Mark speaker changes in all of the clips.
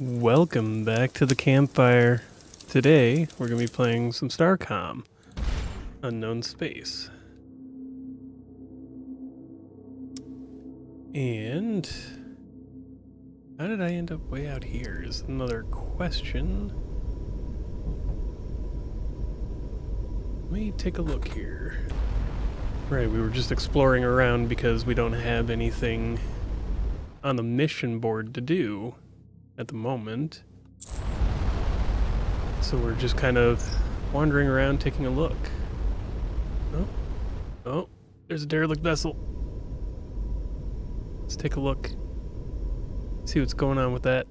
Speaker 1: Welcome back to the campfire. Today, we're going to be playing some Starcom, Unknown Space. And how did I end up way out here is another question. Let me take a look here. Right, we were just exploring around because we don't have anything on the mission board to do at the moment. So we're just kind of wandering around taking a look. Oh, there's a derelict vessel. Let's take a look. See what's going on with that.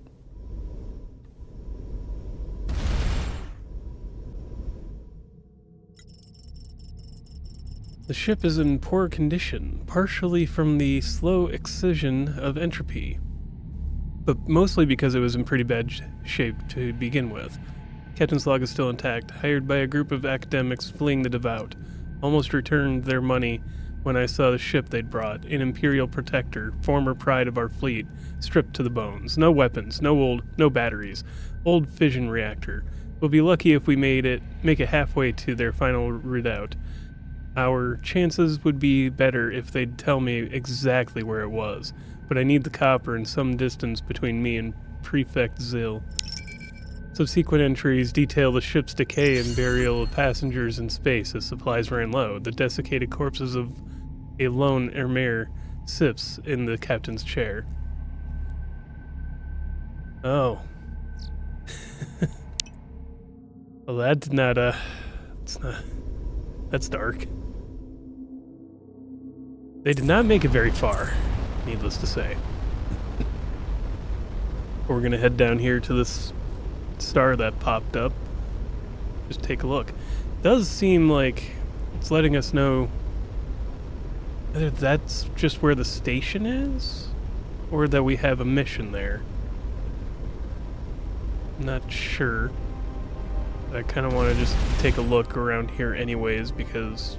Speaker 1: The ship is in poor condition, partially from the slow excision of entropy, but mostly because it was in pretty bad shape to begin with. Captain's log is still intact. Hired by a group of academics fleeing the devout. Almost returned their money when I saw the ship they'd brought, an Imperial Protector, former pride of our fleet, stripped to the bones. No weapons, no batteries. Old fission reactor. We'll be lucky if we make it halfway to their final redoubt. Our chances would be better if they'd tell me exactly where it was, but I need the copper and some distance between me and Prefect Zill. Subsequent entries detail the ship's decay and burial of passengers in space as supplies ran low. The desiccated corpses of a lone Ermir sips in the captain's chair. Oh. Well, that's not, that's dark. They did not make it very far, needless to say. We're gonna head down here to this star that popped up. Just take a look. It does seem like it's letting us know whether that's just where the station is, or that we have a mission there. I'm not sure. I kind of want to just take a look around here anyways, because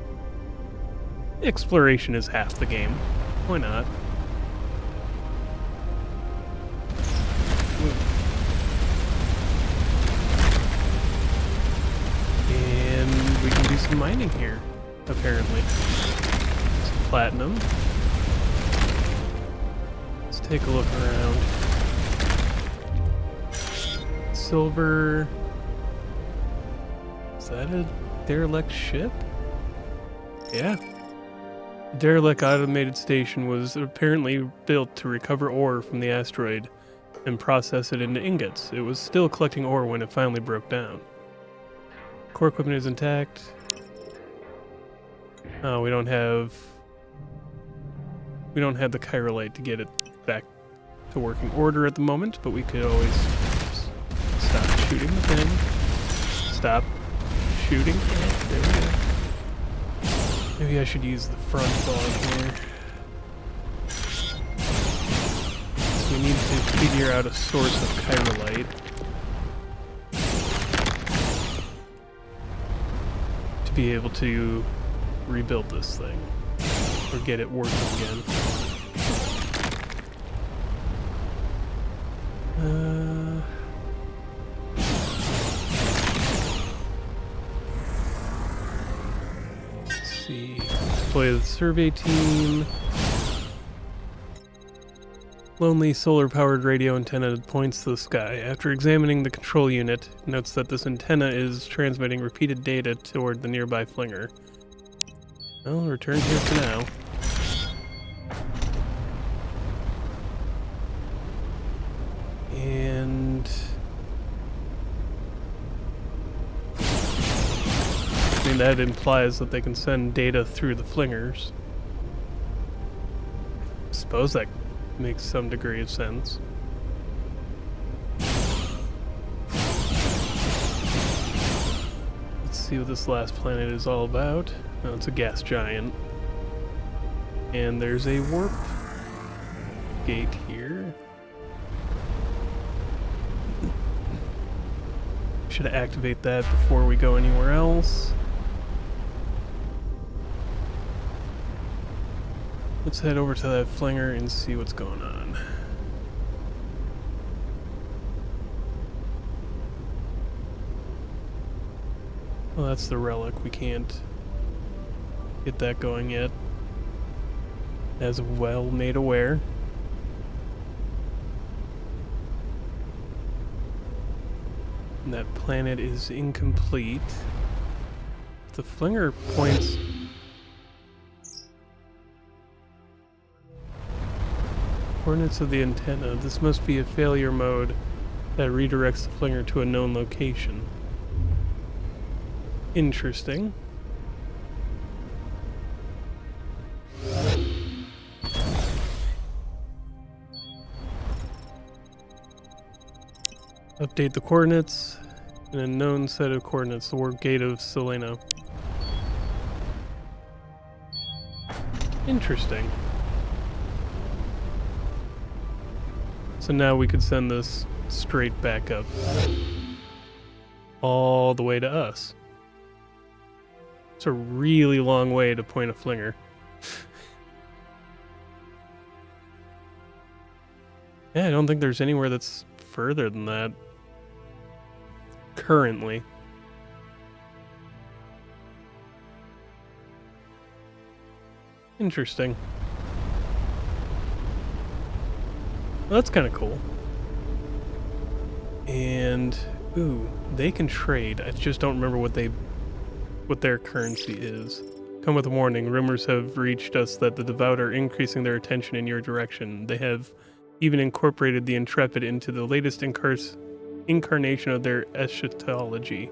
Speaker 1: exploration is half the game. Why not? And we can do some mining here, apparently. Some platinum. Let's take a look around. Silver. Is that a derelict ship? Yeah. The derelict automated station was apparently built to recover ore from the asteroid and process it into ingots. It was still collecting ore when it finally broke down. Core equipment is intact. Oh, we don't have the chirolite to get it back to working order at the moment, but we could always stop shooting the thing. Stop shooting. There we go. Maybe I should use the front log here. So we need to figure out a source of chirolite to be able to rebuild this thing or get it working again. Deploy the survey team. Lonely solar-powered radio antenna points to the sky. After examining the control unit, notes that this antenna is transmitting repeated data toward the nearby flinger. Well, return here for now. And I mean, that implies that they can send data through the flingers. I suppose that makes some degree of sense. Let's see what this last planet is all about. Oh, it's a gas giant. And there's a warp gate here. Should activate that before we go anywhere else. Let's head over to that flinger and see what's going on. Well, that's the relic. We can't get that going yet. As well made aware. And that planet is incomplete. The flinger points... Coordinates of the antenna. This must be a failure mode that redirects the flinger to a known location. Interesting. Update the coordinates in a known set of coordinates, the warp gate of Seleno. Interesting. So now we could send this straight back up. All the way to us. It's a really long way to point a flinger. Yeah, I don't think there's anywhere that's further than that. Currently. Interesting. Well, that's kind of cool. And ooh, they can trade. I just don't remember what their currency is. Come with a warning. Rumors have reached us that the devout are increasing their attention in your direction. They have even incorporated the intrepid into the latest incarnation of their eschatology.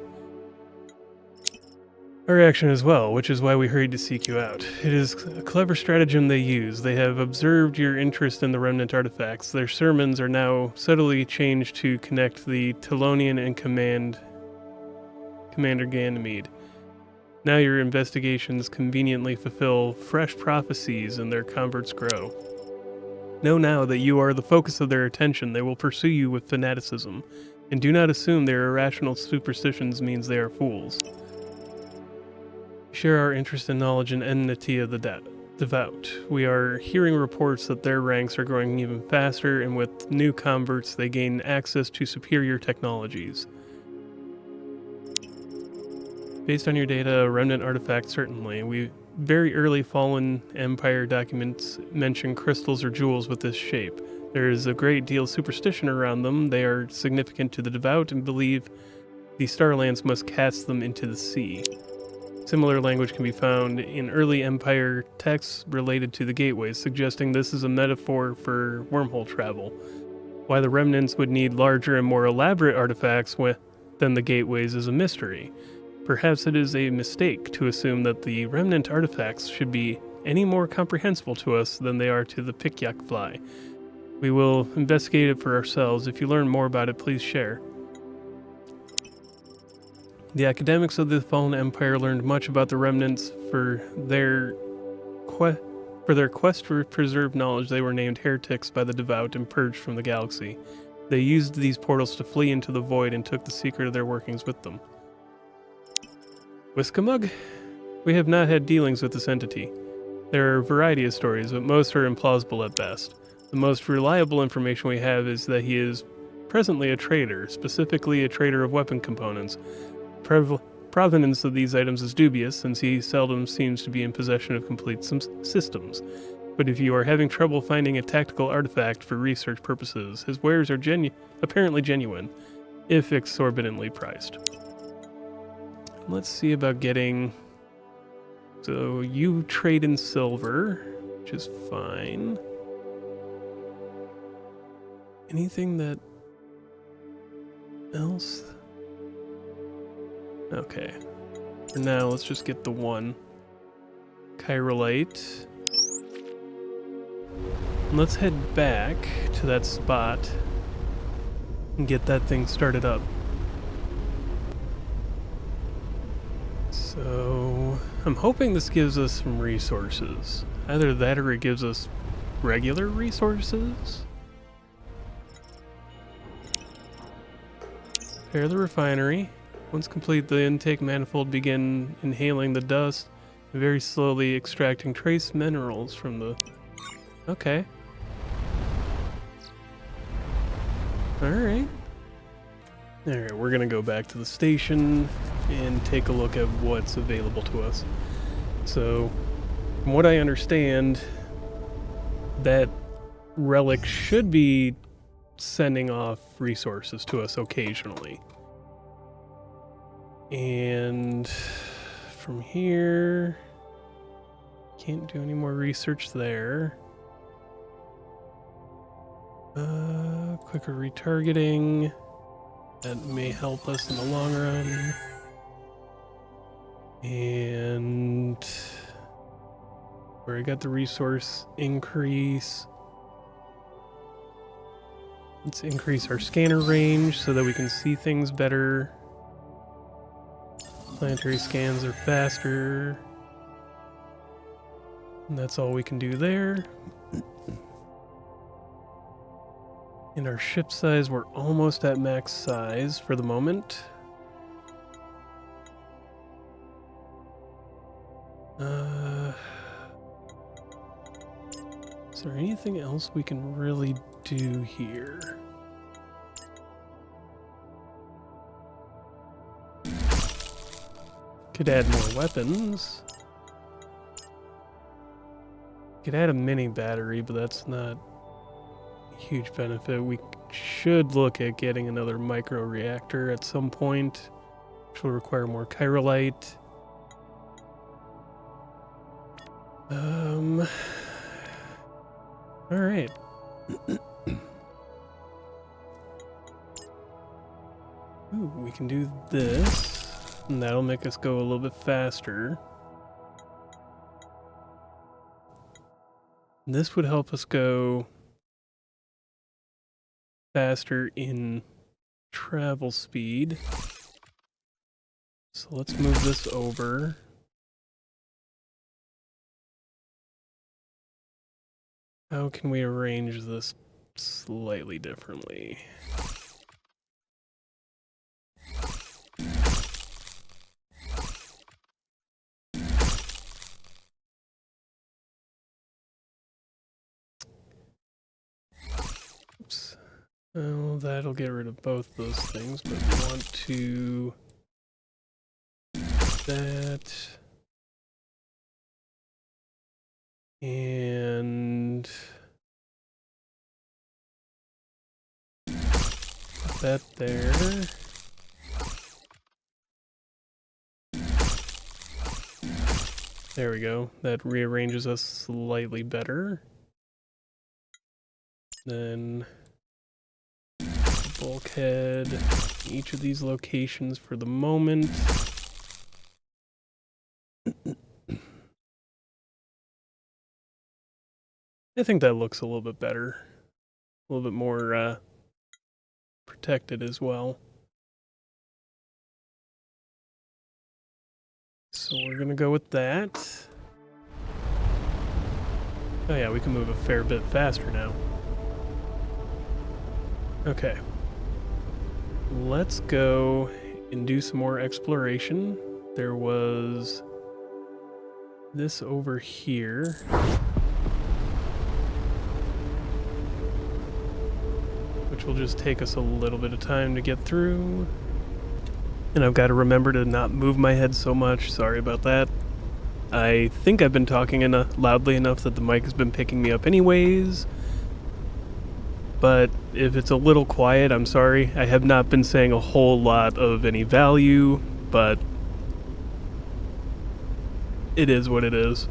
Speaker 1: Our reaction as well, which is why we hurried to seek you out. It is a clever stratagem they use. They have observed your interest in the remnant artifacts. Their sermons are now subtly changed to connect the Telonian and Commander Ganymede. Now your investigations conveniently fulfill fresh prophecies and their converts grow. Know now that you are the focus of their attention. They will pursue you with fanaticism, and do not assume their irrational superstitions means they are fools. Share our interest in knowledge and enmity of the devout. We are hearing reports that their ranks are growing even faster, and with new converts they gain access to superior technologies. Based on your data, a remnant artifact certainly. Very early Fallen Empire documents mention crystals or jewels with this shape. There is a great deal of superstition around them. They are significant to the devout and believe the Starlands must cast them into the sea. Similar language can be found in early Empire texts related to the gateways, suggesting this is a metaphor for wormhole travel. Why the remnants would need larger and more elaborate artifacts than the gateways is a mystery. Perhaps it is a mistake to assume that the remnant artifacts should be any more comprehensible to us than they are to the Pikyak fly. We will investigate it for ourselves. If you learn more about it, please share. The academics of the Fallen Empire learned much about the remnants. For their quest to preserve knowledge, they were named heretics by the devout and purged from the galaxy. They used these portals to flee into the void and took the secret of their workings with them. Whiskamug? We have not had dealings with this entity. There are a variety of stories, but most are implausible at best. The most reliable information we have is that he is presently a trader, specifically a trader of weapon components. Provenance of these items is dubious, since he seldom seems to be in possession of complete systems. But if you are having trouble finding a tactical artifact for research purposes, his wares are apparently genuine, if exorbitantly priced. Let's see about getting... So you trade in silver, which is fine. Anything that else? Okay. For now, let's just get the one. Chirolite. And let's head back to that spot and get that thing started up. So, I'm hoping this gives us some resources. Either that or it gives us regular resources. Repair the refinery. Once complete, the intake manifold begin inhaling the dust and very slowly extracting trace minerals from the... Okay. Alright. Alright, we're gonna go back to the station. and take a look at what's available to us. So, from what I understand, that relic should be sending off resources to us occasionally. And from here, can't do any more research there. Quicker retargeting. That may help us in the long run. And where I got the resource increase. Let's increase our scanner range so that we can see things better. Planetary scans are faster. And that's all we can do there. And our ship size, we're almost at max size for the moment. Is there anything else we can really do here? Could add more weapons. Could add a mini battery, but that's not a huge benefit. We should look at getting another micro reactor at some point, which will require more chirolite. All right. Ooh, we can do this, and that'll make us go a little bit faster. This would help us go faster in travel speed. So let's move this over. How can we arrange this slightly differently? Oops. Well, that'll get rid of both those things, but we want to do that. And put that there. There we go. That rearranges us slightly better. Then bulkhead in each of these locations for the moment. I think that looks a little bit better. A little bit more protected as well. So we're gonna go with that. Oh yeah, we can move a fair bit faster now. Okay. Let's go and do some more exploration. There was this over here. Which will just take us a little bit of time to get through. And I've got to remember to not move my head so much. Sorry about that. I think I've been talking loudly enough that the mic has been picking me up anyways. But if it's a little quiet, I'm sorry. I have not been saying a whole lot of any value, but it is what it is.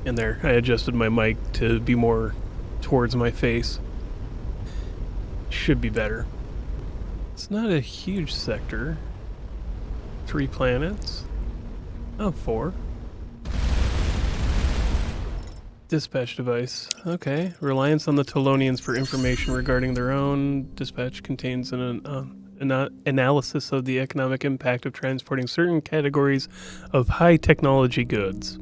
Speaker 1: And there, I adjusted my mic to be more towards my face. Should be better. It's not a huge sector. 3 planets. Oh, 4. Dispatch device. Okay. Reliance on the Telonians for information regarding their own. Dispatch contains an analysis of the economic impact of transporting certain categories of high technology goods.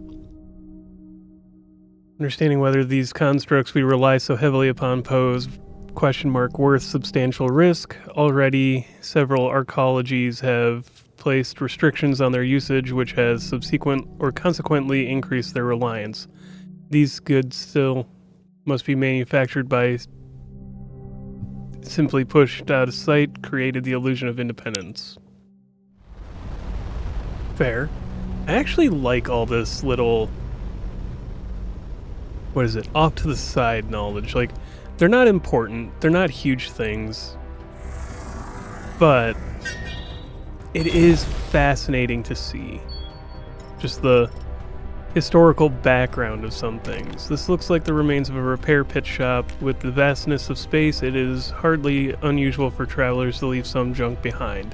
Speaker 1: Understanding whether these constructs we rely so heavily upon pose worth substantial risk. Already, several arcologies have placed restrictions on their usage, which has consequently increased their reliance. These goods still must be manufactured by simply pushed out of sight, created the illusion of independence. Fair. I actually like all this little, what is it, off to the side knowledge. Like, they're not important, they're not huge things, but it is fascinating to see just the historical background of some things. This looks like the remains of a repair pit shop. With the vastness of space, it is hardly unusual for travelers to leave some junk behind.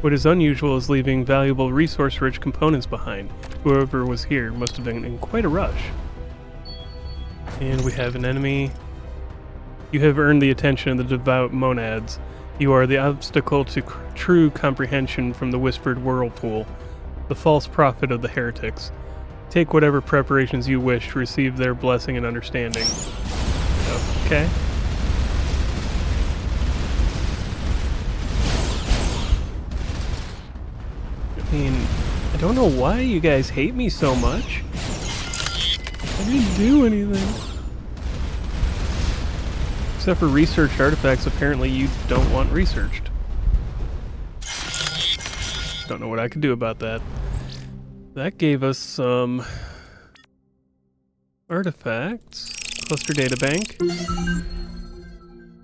Speaker 1: What is unusual is leaving valuable resource-rich components behind. Whoever was here must have been in quite a rush. And we have an enemy. You have earned the attention of the devout monads. You are the obstacle to true comprehension from the whispered whirlpool, the false prophet of the heretics. Take whatever preparations you wish to receive their blessing and understanding. Okay. I mean, I don't know why you guys hate me so much. I didn't do anything. Except for researched artifacts, apparently you don't want researched. Don't know what I could do about that. That gave us some artifacts. Cluster data bank.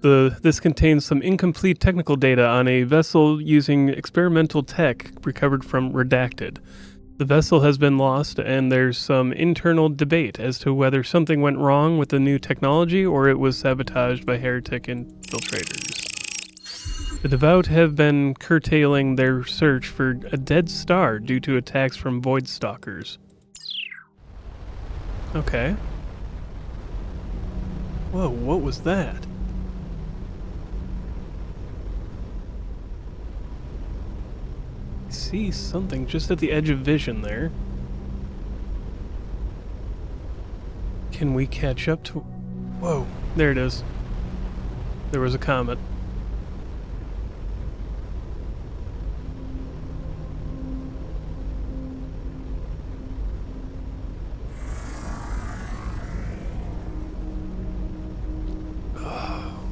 Speaker 1: This contains some incomplete technical data on a vessel using experimental tech recovered from Redacted. The vessel has been lost, and there's some internal debate as to whether something went wrong with the new technology or it was sabotaged by heretic infiltrators. The devout have been curtailing their search for a dead star due to attacks from void stalkers. Okay. Whoa, what was that? I see something just at the edge of vision there. Can we catch up to... Whoa, there it is. There was a comet.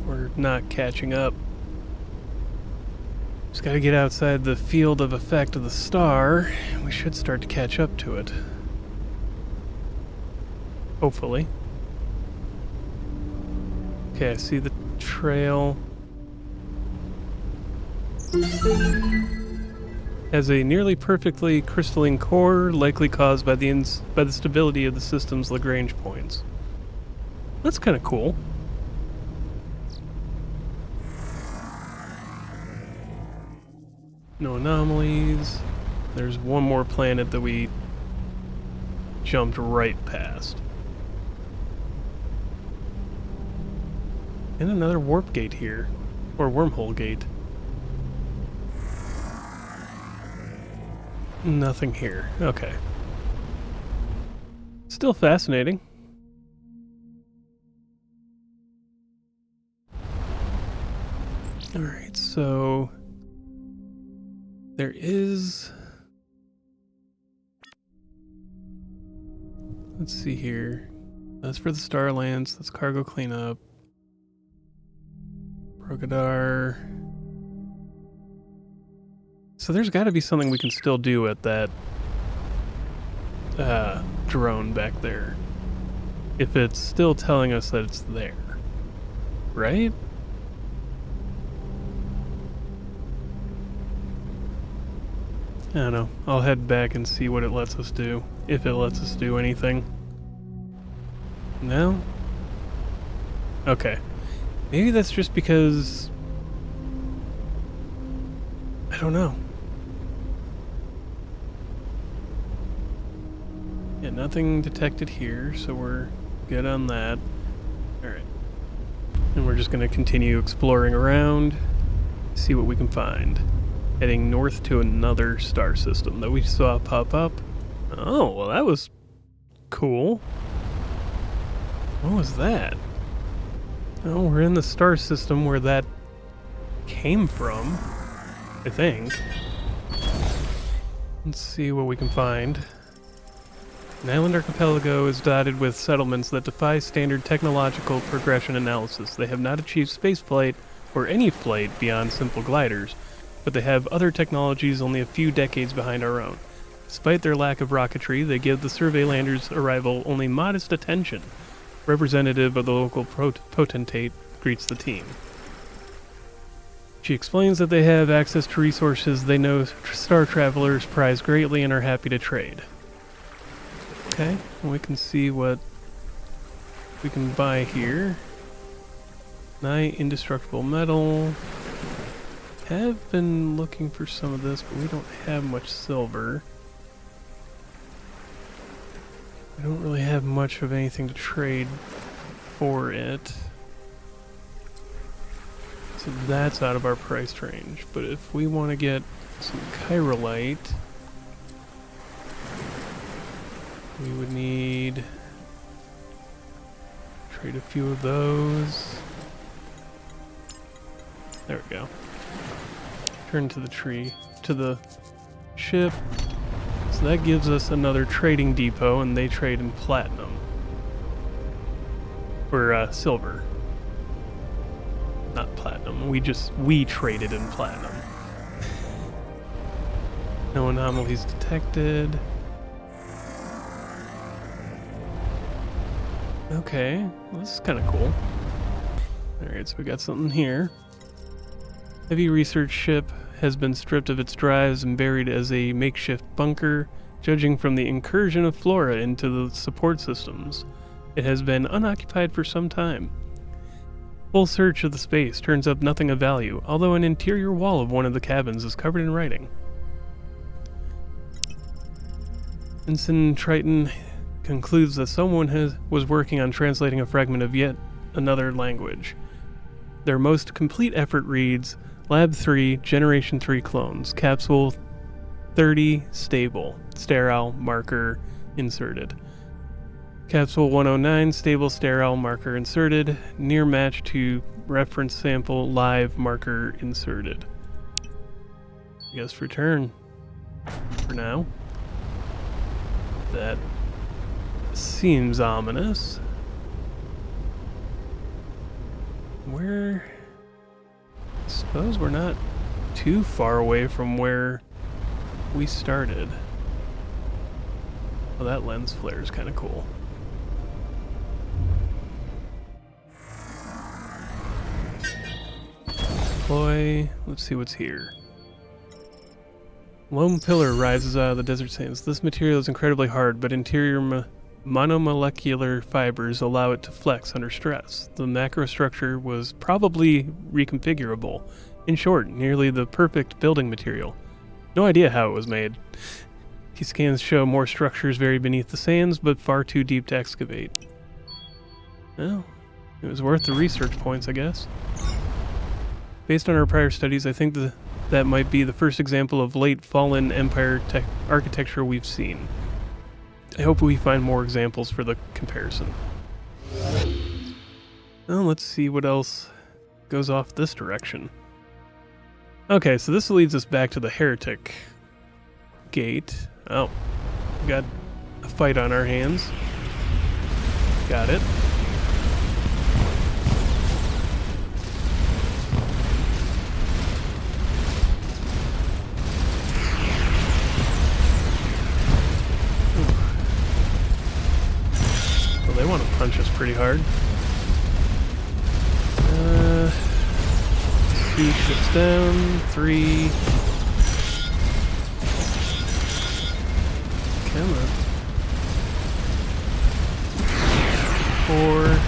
Speaker 1: We're not catching up. Just gotta get outside the field of effect of the star, and we should start to catch up to it. Hopefully. Okay, I see the trail. Has a nearly perfectly crystalline core, likely caused by the stability of the system's Lagrange points. That's kind of cool. No anomalies. There's one more planet that we jumped right past. And another warp gate here. Or wormhole gate. Nothing here. Okay. Still fascinating. Alright, so... there is... let's see here. That's for the Starlands. That's cargo cleanup. Rogadar. So there's got to be something we can still do at that drone back there. If it's still telling us that it's there. Right? I don't know. I'll head back and see what it lets us do. If it lets us do anything. No? Okay. Maybe that's just because... I don't know. Yeah, nothing detected here, so we're good on that. Alright. And we're just going to continue exploring around, see what we can find. Heading north to another star system that we saw pop up. Oh, well that was cool. What was that? Oh, we're in the star system where that came from, I think. Let's see what we can find. An island archipelago is dotted with settlements that defy standard technological progression analysis. They have not achieved spaceflight or any flight beyond simple gliders, but they have other technologies only a few decades behind our own. Despite their lack of rocketry, they give the survey lander's arrival only modest attention. Representative of the local potentate greets the team. She explains that they have access to resources they know star travelers prize greatly and are happy to trade. Okay, well, we can see what we can buy here. Nigh indestructible metal. Have been looking for some of this, but we don't have much silver. We don't really have much of anything to trade for it. So that's out of our price range. But if we want to get some chirolite, we would need trade a few of those. There we go. Turn to the tree, to the ship. So that gives us another trading depot, and they trade in platinum. Or silver. Not platinum. We traded in platinum. No anomalies detected. Okay, well, this is kind of cool. Alright, so we got something here. Heavy research ship has been stripped of its drives and buried as a makeshift bunker. Judging from the incursion of flora into the support systems, it has been unoccupied for some time. Full search of the space turns up nothing of value, although an interior wall of one of the cabins is covered in writing. Ensign Triton concludes that someone was working on translating a fragment of yet another language. Their most complete effort reads, Lab 3, Generation 3 clones, Capsule 30, stable, sterile, marker, inserted. Capsule 109, stable, sterile, marker, inserted, near match to reference sample, live, marker, inserted. I guess return for now. That seems ominous. I suppose we're not too far away from where we started. Well, that lens flare is kind of cool. Deploy. Let's see what's here. Lone pillar rises out of the desert sands. This material is incredibly hard, but interior monomolecular fibers allow it to flex under stress. The macrostructure was probably reconfigurable. In short, nearly the perfect building material. No idea how it was made. These scans show more structures buried beneath the sands, but far too deep to excavate. Well, it was worth the research points, I guess. Based on our prior studies, I think that might be the first example of late Fallen Empire architecture we've seen. I hope we find more examples for the comparison. Well, let's see what else goes off this direction. Okay, so this leads us back to the Heretic Gate. Oh, we got a fight on our hands. Got it. Well, they want to punch us pretty hard. 2 ships down, 3. Come on. 4.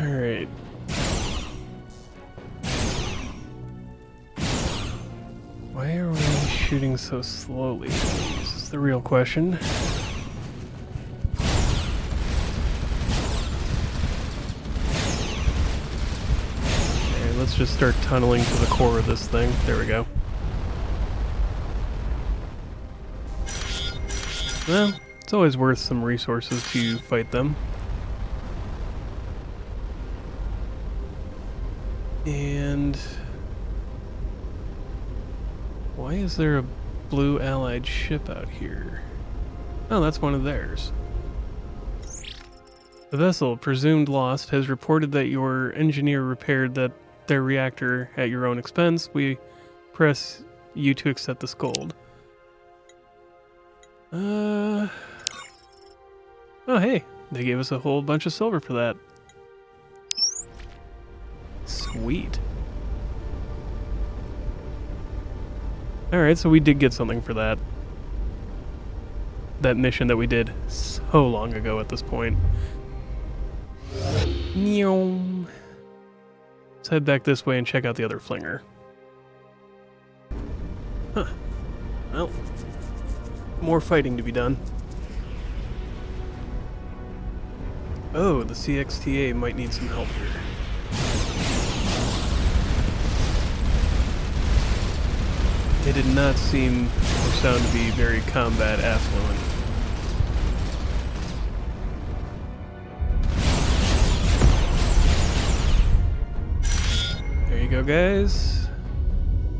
Speaker 1: Alright. Why are we shooting so slowly? This is the real question. Okay, let's just start tunneling to the core of this thing. There we go. Well, it's always worth some resources to fight them. And why is there a blue allied ship out here? Oh, that's one of theirs. The vessel, presumed lost, has reported that your engineer repaired their reactor at your own expense. We press you to accept this gold. Oh hey, they gave us a whole bunch of silver for that. Sweet. Alright, so we did get something for that. That mission that we did so long ago at this point. Let's head back this way and check out the other flinger. Huh. Well, more fighting to be done. Oh, the CXTA might need some help here. They did not seem or sound to be very combat affluent. There you go, guys.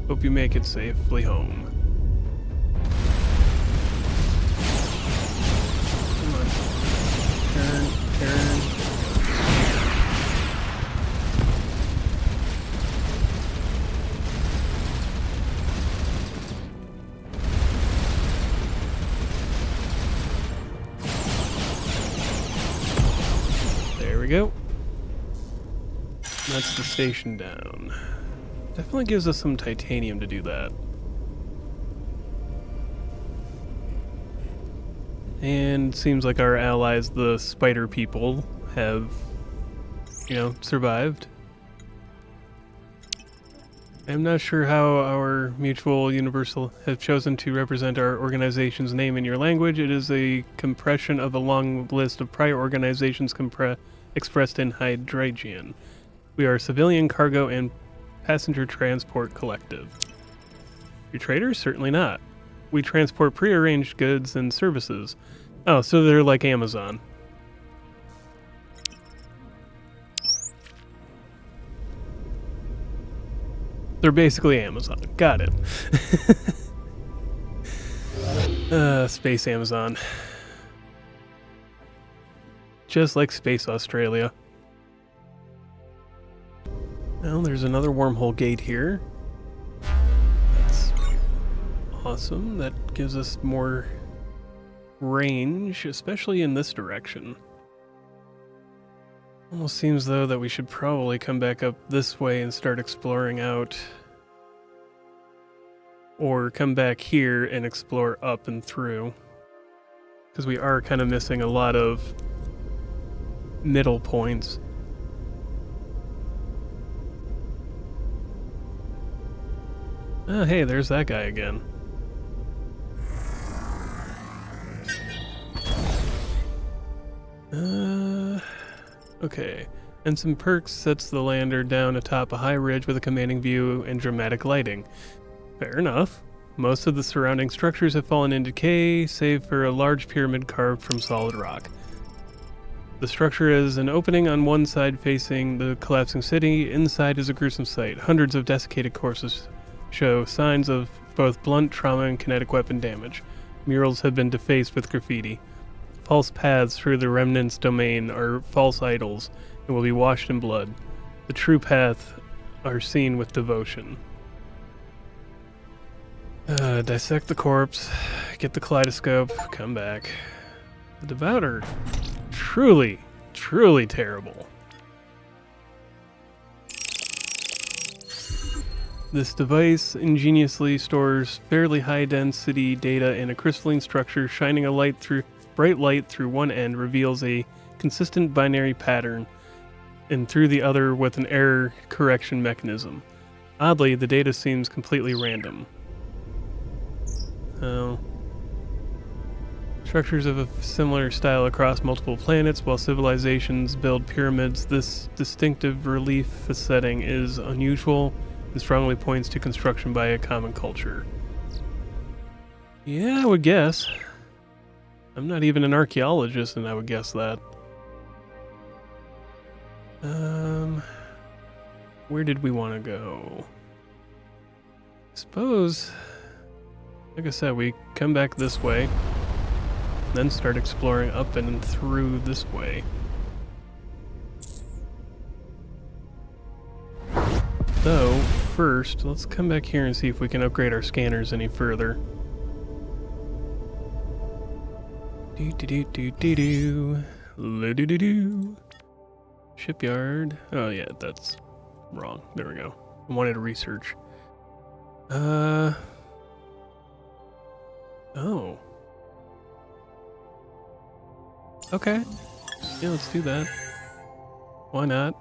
Speaker 1: Hope you make it safely home. Come on. Turn. There we go. That's the station down. Definitely gives us some titanium to do that. And seems like our allies, the spider people, have, survived. I'm not sure how our mutual universal have chosen to represent our organization's name in your language. It is a compression of a long list of prior organizations expressed in Hydreigian. We are a civilian cargo and passenger transport collective. Your traders? Certainly not. We transport prearranged goods and services. Oh, so they're like Amazon. They're basically Amazon. Got it. Space Amazon. Just like Space Australia. Well, there's another wormhole gate here. That's awesome. That gives us more range, especially in this direction. Almost seems, though, that we should probably come back up this way and start exploring out. Or come back here and explore up and through. Because we are kind of missing a lot of middle points. Oh, hey, there's that guy again. Okay. Ensign Perks sets the lander down atop a high ridge with a commanding view and dramatic lighting. Fair enough. Most of the surrounding structures have fallen into decay, save for a large pyramid carved from solid rock. The structure is an opening on one side facing the collapsing city. Inside is a gruesome sight. Hundreds of desiccated corpses show signs of both blunt trauma and kinetic weapon damage. Murals have been defaced with graffiti. False paths through the remnants' domain are false idols and will be washed in blood. The true path are seen with devotion. Dissect the corpse, get the kaleidoscope, come back. The devout are truly, truly terrible. This device ingeniously stores fairly high-density data in a crystalline structure. Shining a bright light through one end reveals a consistent binary pattern, and through the other with an error correction mechanism. Oddly, the data seems completely random. Structures of a similar style across multiple planets. While civilizations build pyramids, this distinctive relief setting is unusual and strongly points to construction by a common culture. Yeah, I would guess. I'm not even an archaeologist, and I would guess that. Where did we want to go? I suppose, like I said, we come back this way, then start exploring up and through this way. Though, first, let's come back here and see if we can upgrade our scanners any further. Do-do-do-do-do-do. Shipyard. Oh yeah, that's wrong. There we go. I wanted to research. Oh. Okay. Yeah, let's do that. Why not?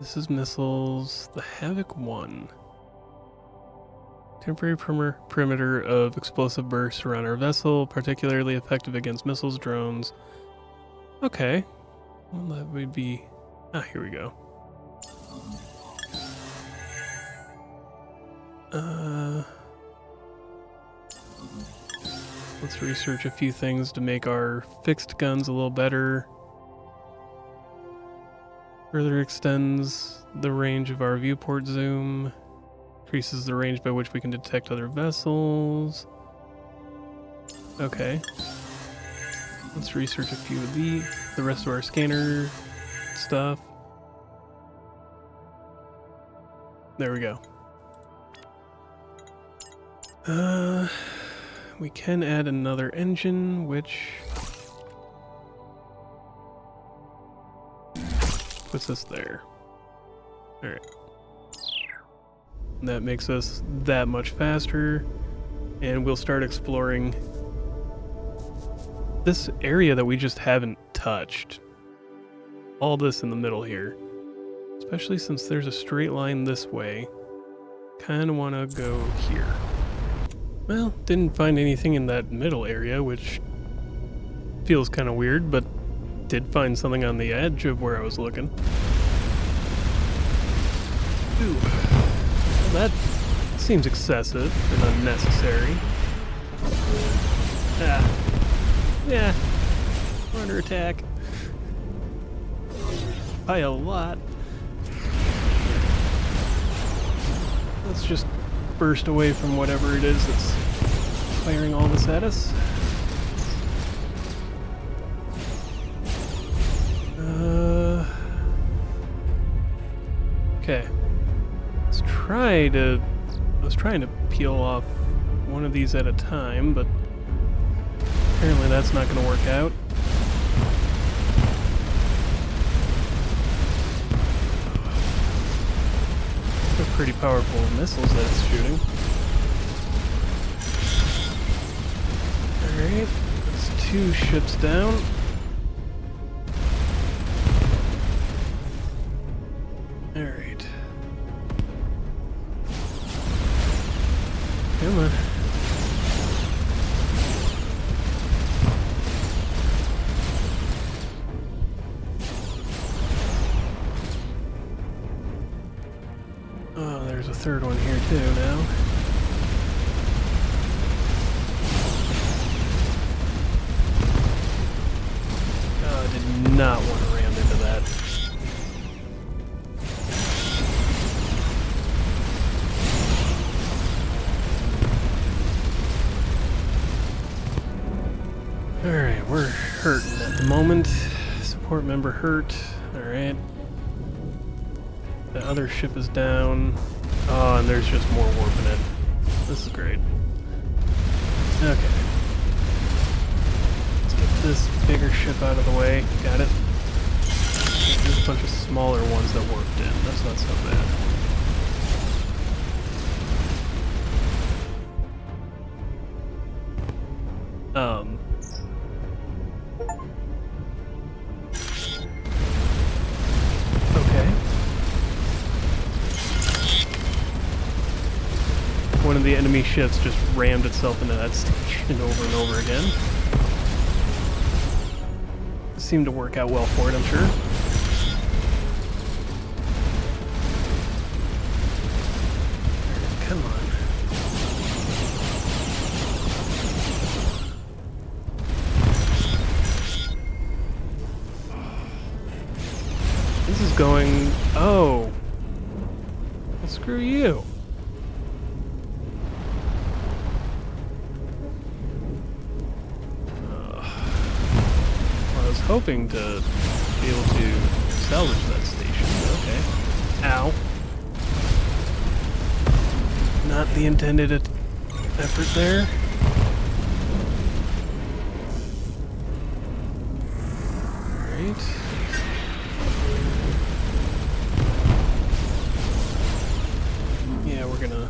Speaker 1: This is missiles. The Havoc 1. Temporary perimeter of explosive bursts around our vessel, particularly effective against missiles, drones. Okay. Well, that would be... Ah, here we go. Let's research a few things to make our fixed guns a little better. Further extends the range of our viewport zoom. Increases the range by which we can detect other vessels. Okay. Let's research a few of the rest of our scanner stuff. There we go. We can add another engine, which puts us there. Alright. That makes us that much faster, and we'll start exploring this area that we just haven't touched. All this in the middle here. Especially since there's a straight line this way. Kinda wanna go here. Well, didn't find anything in that middle area, which feels kinda weird, but did find something on the edge of where I was looking. Ooh. Well, that seems excessive and unnecessary. Ah. Yeah. We're under attack. By a lot. Let's just burst away from whatever it is that's firing all this at us. Okay. I was trying to peel off one of these at a time, but apparently that's not going to work out. They're pretty powerful missiles that it's shooting. Alright, that's 2 ships down. Alright. Come on. Oh, there's a third one here too now. Oh, I did not want to ram into that. Alright, we're hurting at the moment. Support member hurt. Alright. The other ship is down. Oh, and there's just more warping it. This is great. Okay. Let's get this bigger ship out of the way. Got it. There's a bunch of smaller ones that warped in. That's not so bad. One of the enemy ships just rammed itself into that station over and over again. Seemed to work out well for it, I'm sure. Come on. This is going... Oh. Well, screw you. I was hoping to be able to salvage that station, but okay. Ow. Not the intended effort there. Alright. Yeah, we're gonna...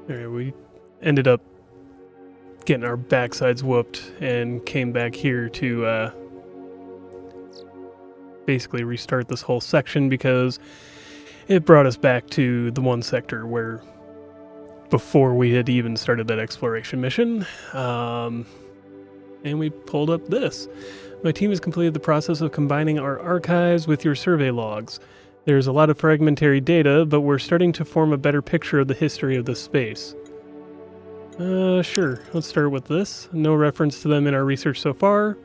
Speaker 1: Alright, we ended up getting our backsides whooped and came back here to basically restart this whole section because it brought us back to the one sector where before we had even started that exploration mission, and we pulled up this. My team has completed the process of combining our archives with your survey logs. There's a lot of fragmentary data, but we're starting to form a better picture of the history of this space. Sure, let's start with this. No reference to them in our research so far,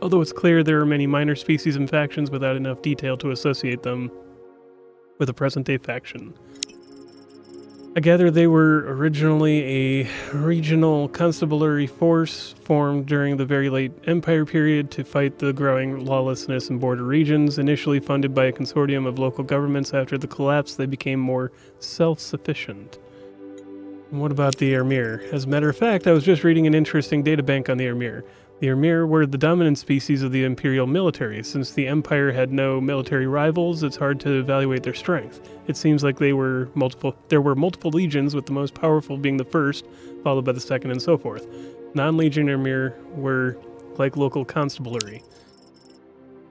Speaker 1: although it's clear there are many minor species and factions without enough detail to associate them with a present-day faction. I gather they were originally a regional constabulary force formed during the very late Empire period to fight the growing lawlessness in border regions. Initially funded by a consortium of local governments, after the collapse they became more self-sufficient. And what about the Ermir? As a matter of fact, I was just reading an interesting databank on the Ermir. The Ermir were the dominant species of the Imperial military. Since the Empire had no military rivals, it's hard to evaluate their strength. It seems like there were multiple legions, with the most powerful being the first, followed by the second, and so forth. Non-legion Ermir were like local constabulary.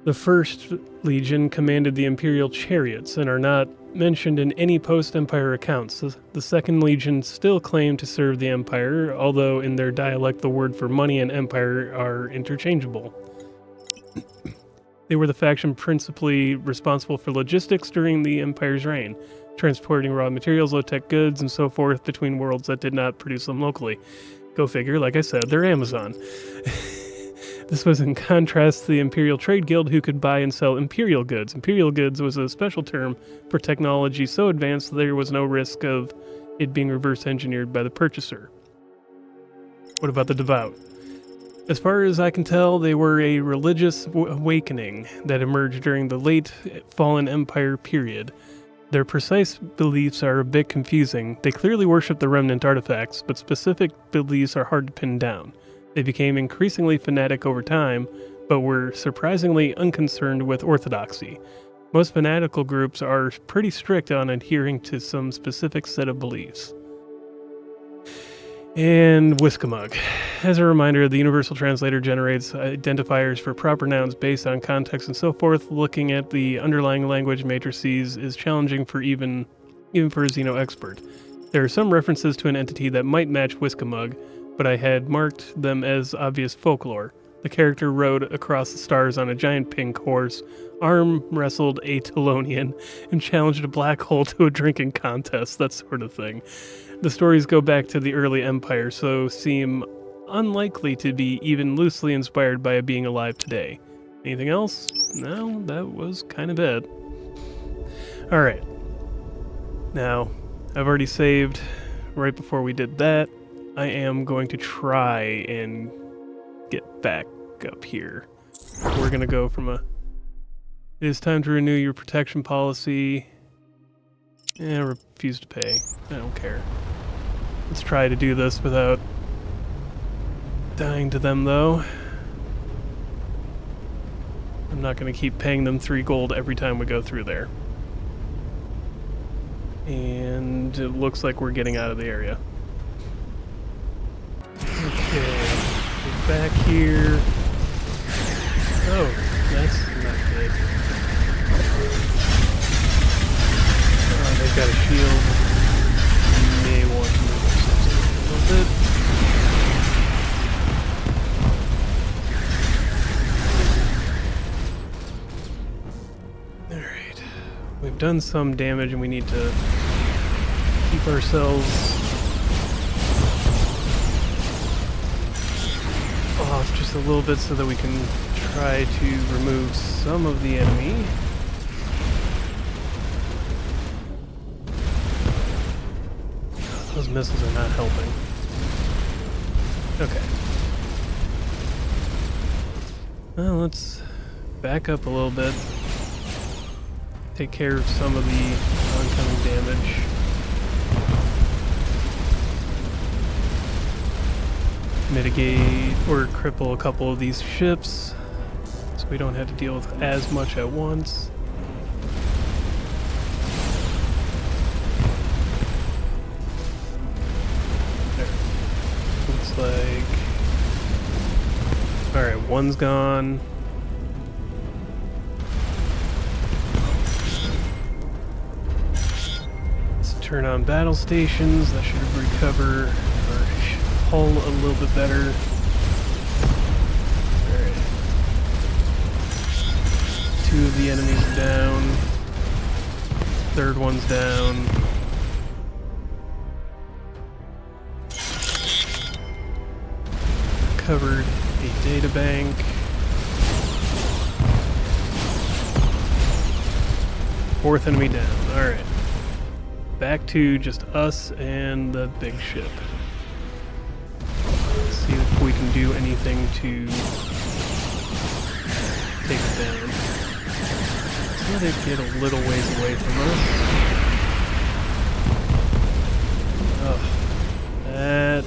Speaker 1: The first legion commanded the Imperial chariots and are not mentioned in any post-Empire accounts. The second legion still claim to serve the Empire, although in their dialect the word for money and empire are interchangeable. They were the faction principally responsible for logistics during the Empire's reign, transporting raw materials, low-tech goods, and so forth between worlds that did not produce them locally. Go figure, like I said, they're Amazon. This was in contrast to the Imperial Trade Guild, who could buy and sell imperial goods. Imperial goods was a special term for technology so advanced that there was no risk of it being reverse engineered by the purchaser. What about the devout? As far as I can tell, they were a religious awakening that emerged during the late Fallen Empire period. Their precise beliefs are a bit confusing. They clearly worship the remnant artifacts, but specific beliefs are hard to pin down. They became increasingly fanatic over time, but were surprisingly unconcerned with orthodoxy. Most fanatical groups are pretty strict on adhering to some specific set of beliefs. And Whiskamug. As a reminder, the Universal Translator generates identifiers for proper nouns based on context and so forth. Looking at the underlying language matrices is challenging for even for a Xeno expert. There are some references to an entity that might match Whiskamug, but I had marked them as obvious folklore. The character rode across the stars on a giant pink horse, arm wrestled a Telonian, and challenged a black hole to a drinking contest, that sort of thing. The stories go back to the early Empire, so seem unlikely to be even loosely inspired by a being alive today. Anything else? No, that was kind of it. Alright. Now, I've already saved right before we did that. I am going to try and get back up here. We're going to go from a... It is time to renew your protection policy. Refuse to pay. I don't care. Let's try to do this without dying to them, though. I'm not going to keep paying them 3 gold every time we go through there. And it looks like we're getting out of the area. Okay, get back here. Oh, that's not good. Oh, they've got a shield. You may want to move this a little bit. Alright. We've done some damage and we need to keep ourselves off just a little bit so that we can try to remove some of the enemy. Those missiles are not helping. Okay. Well, let's back up a little bit. take care of some of the oncoming damage. Mitigate or cripple a couple of these ships so we don't have to deal with as much at once. There. Looks like... Alright, one's gone. Let's turn on battle stations. That should recover our hull a little bit better. Alright. 2 of the enemies are down. Third one's down. Covered a data bank. Fourth enemy down. Alright. Back to just us and the big ship. Let's see if we can do anything to take it down. Let it get a little ways away from us. Oh, that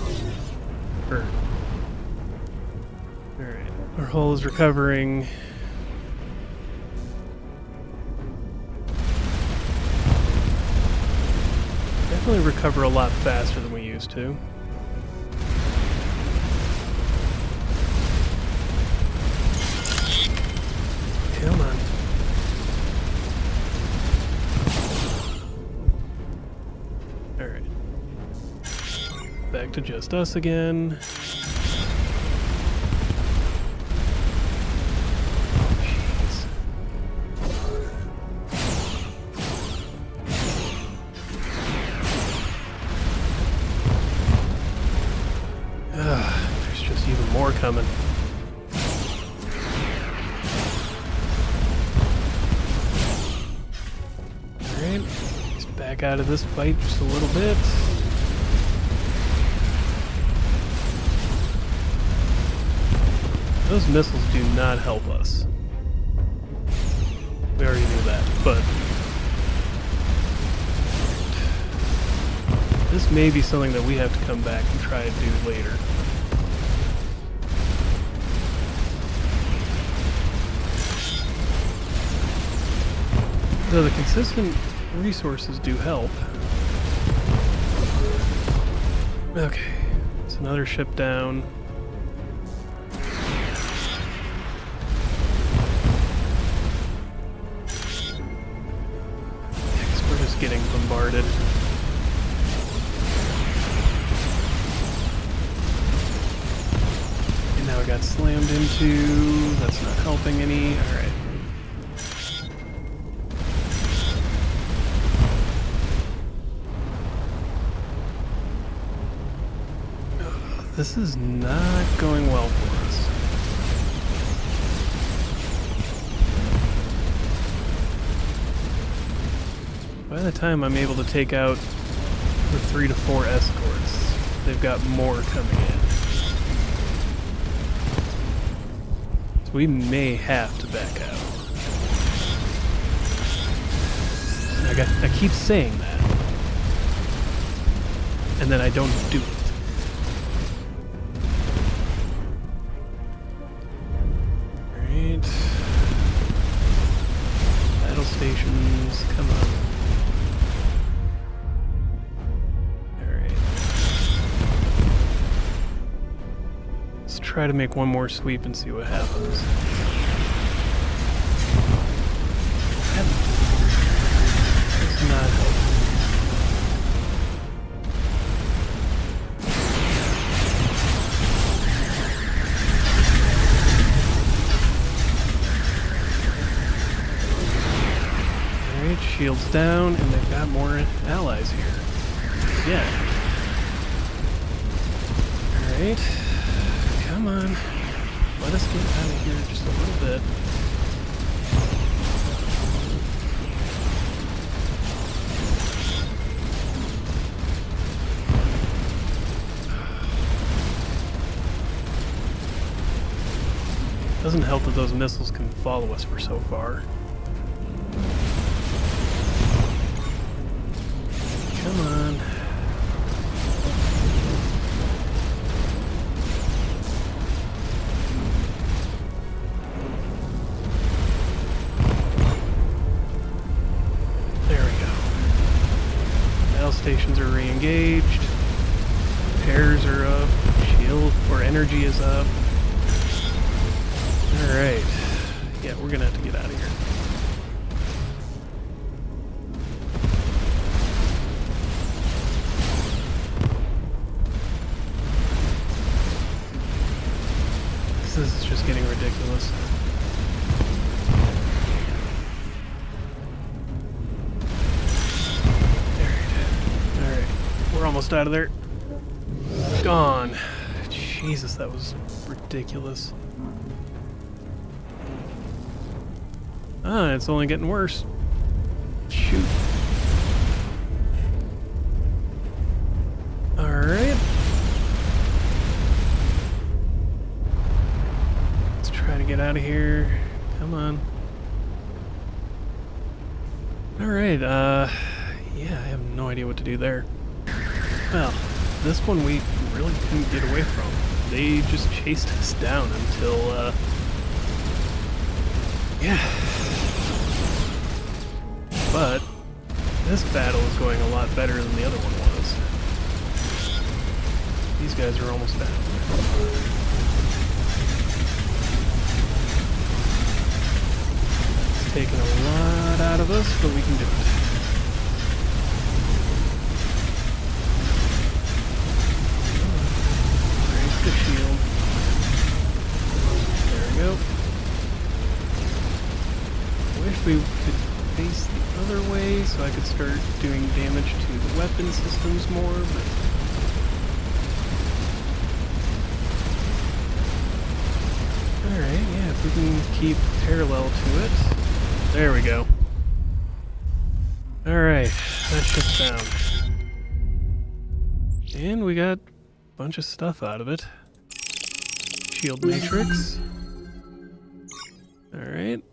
Speaker 1: hurt. Alright, our hull is recovering. Definitely recover a lot faster than we used to. Come on. Alright. Back to just us again. Jeez. There's just even more coming. Alright, back out of this fight just a little bit. Those missiles do not help us. We already knew that, but this may be something that we have to come back and try to do later. Though the consistent resources do help. Okay, it's another ship down. We're just getting bombarded. And now I got slammed into. That's not helping any. Alright. This is not going well for us. By the time I'm able to take out the 3 to 4 escorts, they've got more coming in. So we may have to back out. I keep saying that. And then I don't do it. Battle stations, come on. Alright. Let's try to make one more sweep and see what happens. That's not helpful. Shields down, and they've got more allies here. Yeah. Alright. Come on. Let us get out of here just a little bit. Doesn't help that those missiles can follow us for so far. numbers are up. Shield or energy is up. Alright. Yeah, we're gonna have to get out of here. This is just getting ridiculous. Alright. We're almost out of there. Gone. Jesus, that was ridiculous. Ah, it's only getting worse. Shoot. Alright. Let's try to get out of here. Come on. Alright, yeah, I have no idea what to do there. Well, this one we really couldn't get away from. They just chased us down until, yeah. But this battle is going a lot better than the other one was. These guys are almost down. It's taking a lot out of us, but we can do it. Break the shield. There we go. Wish we could face the other way so I could start doing damage to the weapon systems more, but alright, yeah, if we can keep parallel to it. There we go. Alright, that ship's down. And we got a bunch of stuff out of it. Shield matrix. Alright.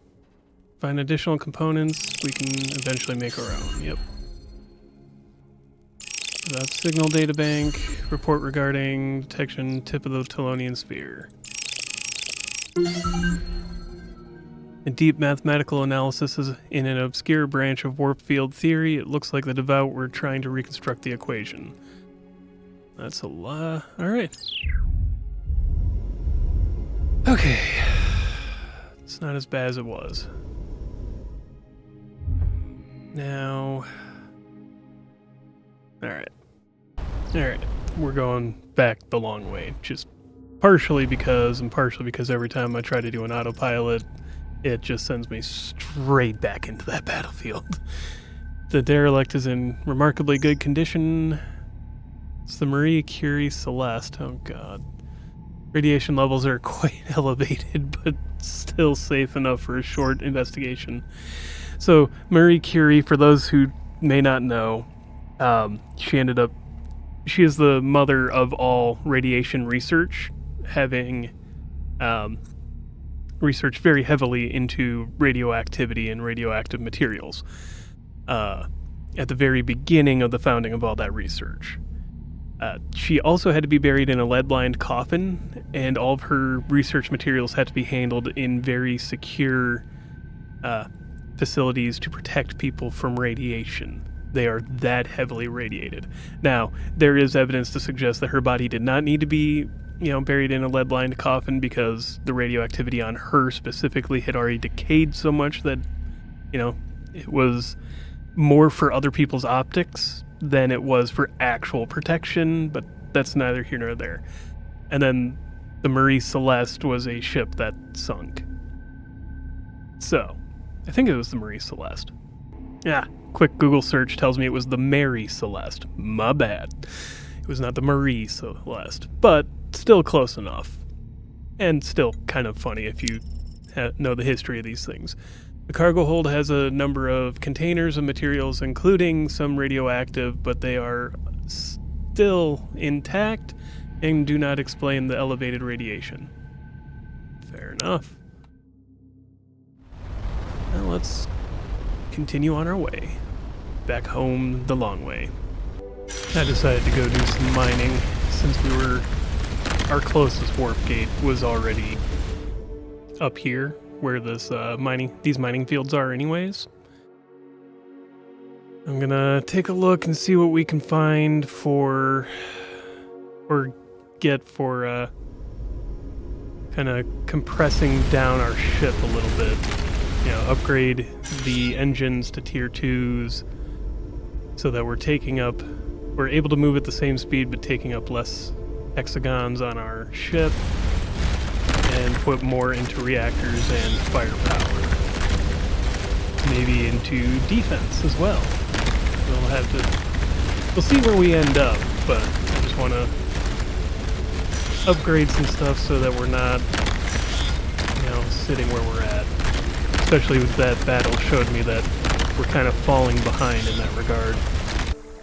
Speaker 1: Find additional components, we can eventually make our own, yep. That's signal data bank, report regarding detection tip of the Telonian sphere. A deep mathematical analysis is in an obscure branch of warp field theory. It looks like the devout were trying to reconstruct the equation. That's a lot. Alright. Okay. It's not as bad as it was. Now, alright, we're going back the long way, just partially because every time I try to do an autopilot, it just sends me straight back into that battlefield. The derelict is in remarkably good condition. It's the Marie Curie Celeste, oh god. Radiation levels are quite elevated, but still safe enough for a short investigation. So, Marie Curie, for those who may not know, she is the mother of all radiation research, having researched very heavily into radioactivity and radioactive materials at the very beginning of the founding of all that research. She also had to be buried in a lead-lined coffin, and all of her research materials had to be handled in very secure facilities to protect people from radiation. They are that heavily radiated. Now, there is evidence to suggest that her body did not need to be, buried in a lead-lined coffin because the radioactivity on her specifically had already decayed so much that, it was more for other people's optics than it was for actual protection, but that's neither here nor there. And then the Marie Celeste was a ship that sunk. So, I think it was the Marie Celeste. Yeah, quick Google search tells me it was the Mary Celeste. My bad. It was not the Marie Celeste, but still close enough. And still kind of funny if you know the history of these things. The cargo hold has a number of containers of materials, including some radioactive, but they are still intact and do not explain the elevated radiation. Fair enough. Now let's continue on our way. Back home the long way. I decided to go do some mining since our closest warp gate was already up here where these mining fields are anyways. I'm gonna take a look and see what we can find for or get for kind of compressing down our ship a little bit. You know, upgrade the engines to tier 2s so that we're able to move at the same speed but taking up less hexagons on our ship, and put more into reactors and firepower. Maybe into defense as well. We'll see where we end up, but I just want to upgrade some stuff so that we're not, sitting where we're at. Especially with that battle showed me that we're kind of falling behind in that regard.